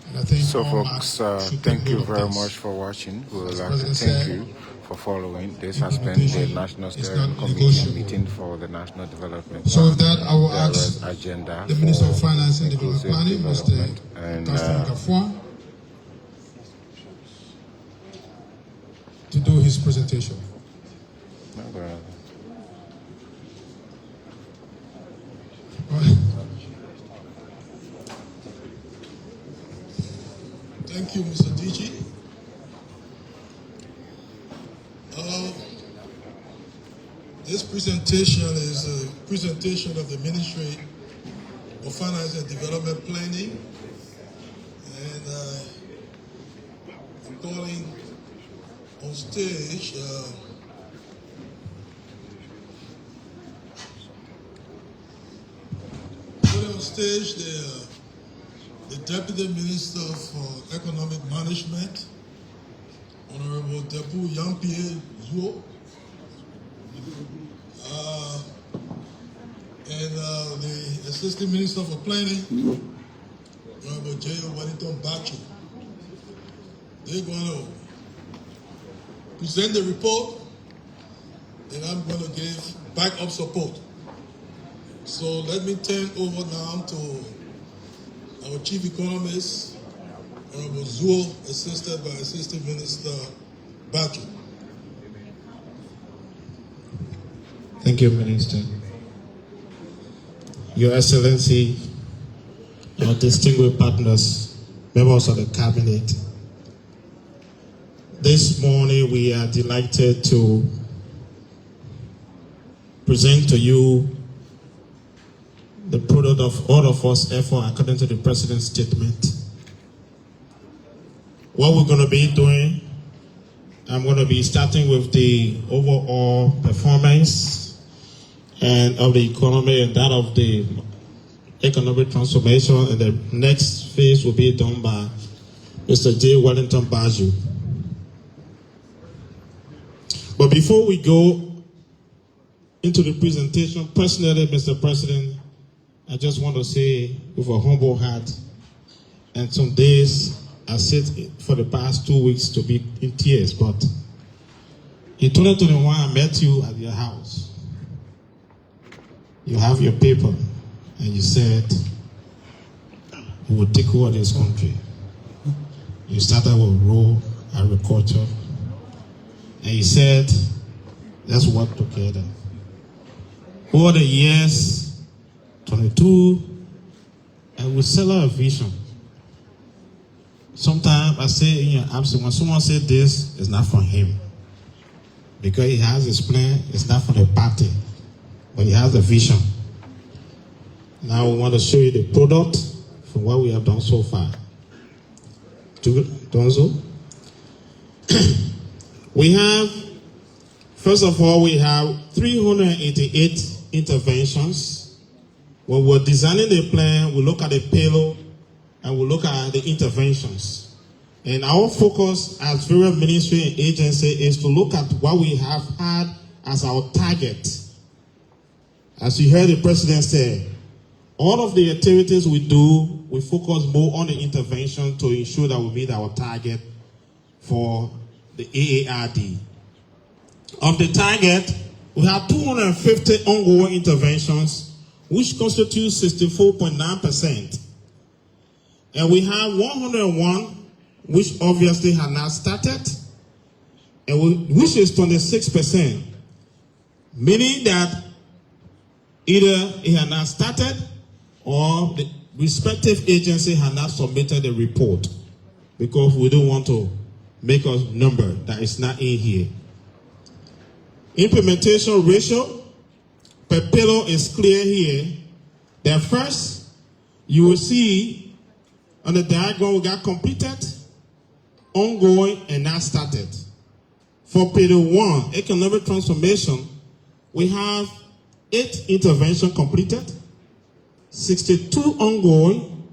A: And I think
F: so,
A: all
F: folks,
A: should
F: thank
A: take
F: you
A: note of
F: very
A: this.
F: much for watching. We would
A: As
F: like to
A: President
F: thank
A: said,
F: you for following. This has been the National
A: is
F: Steering
A: not
F: Committee
A: negotiable.
F: meeting for the National Development
A: So with that, I will
F: There
A: ask
F: is agenda
A: the Minister of
F: for
A: Finance and Development
F: inclusive
A: Planning, Mr.
F: development, and
A: Gaston Kafwa, to do his presentation.
D: Thank you, Mr. DG. This presentation is a presentation of the Ministry of Finance and Development Planning, and I'm calling on stage the Deputy Minister for Economic Management, Honorable Depu Yampie Zuo, and the Assistant Minister for Planning, Honorable J.O. Wellington Bachu. They're going to present the report, and I'm going to give backup support. So let me turn over now to our Chief Economist, Honorable Zuo, assisted by Assistant Minister Bachu.
I: Thank you, Minister. Your Excellency, our distinguished partners, members of the Cabinet, this morning we are delighted to present to you the product of all of us effort according to the President's statement. What we're going to be doing, I'm going to be starting with the overall performance and of the economy and that of the economic transformation, and the next phase will be done by Mr. J. Wellington Baju. But before we go into the presentation, personally, Mr. President, I just want to say with a humble heart, and some days I sit for the past 2 weeks to be in tears, but in 2021 I met you at your house. You have your paper, and you said you would take over this country. You started with rural agriculture, and you said, let's work together. Over the years, 22, and we sell our vision. Sometimes I say in your absence, when someone said this, it's not for him. Because he has his plan, it's not for the party. But he has a vision. Now we want to show you the product from what we have done so far. Donzo? We have, first of all, we have 388 interventions. When we're designing the plan, we look at the payload and we look at the interventions. And our focus as various ministry and agency is to look at what we have had as our target. As you heard the President say, all of the activities we do, we focus more on the intervention to ensure that we meet our target for the AAID. Of the target, we have 250 ongoing interventions, which constitutes 64.9%. And we have 101, which obviously have not started, and which is 26%, meaning that either it has not started or the respective agency has not submitted the report, because we don't want to make a number that is not in here. Implementation ratio per pillar is clear here. That first, you will see on the diagram we got completed, ongoing, and not started. For pillar 1, economic transformation, we have 8 interventions completed, 62 ongoing,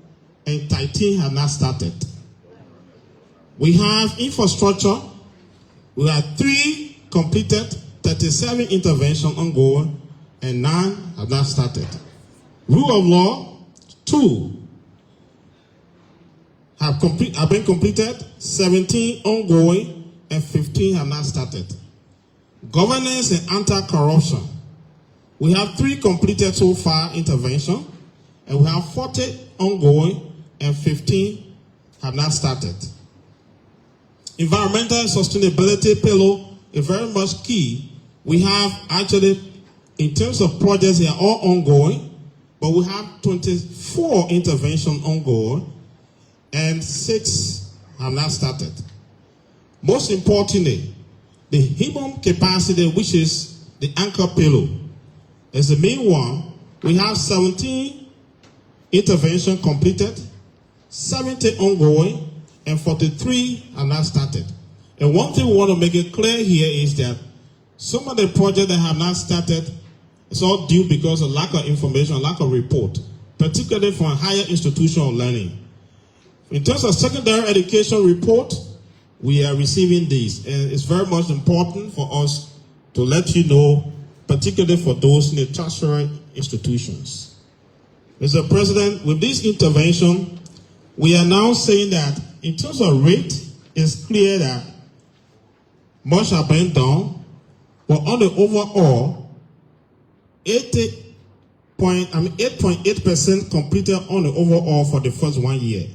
I: and 13 have not started. We have infrastructure, we have 3 completed, 37 interventions ongoing, and 9 have not started. Rule of law, 2 have been completed, 17 ongoing, and 15 have not started. Governance and anti-corruption, we have 3 completed so far intervention, and we have 40 ongoing, and 15 have not started. Environmental sustainability pillar is very much key. We have actually, in terms of projects, they are all ongoing, but we have 24 interventions ongoing, and 6 have not started. Most importantly, the human capacity, which is the anchor pillar, is the main one. We have 17 interventions completed, 70 ongoing, and 43 are not started. And one thing we want to make it clear here is that some of the projects that have not started, it's all due because of lack of information, lack of report, particularly from higher institutional learning. In terms of secondary education report, we are receiving these, and it's very much important for us to let you know, particularly for those in the tertiary institutions. Mr. President, with this intervention, we are now saying that in terms of rate, it's clear that much have been done, but on the overall, 8.8% completed on the overall for the first 1 year.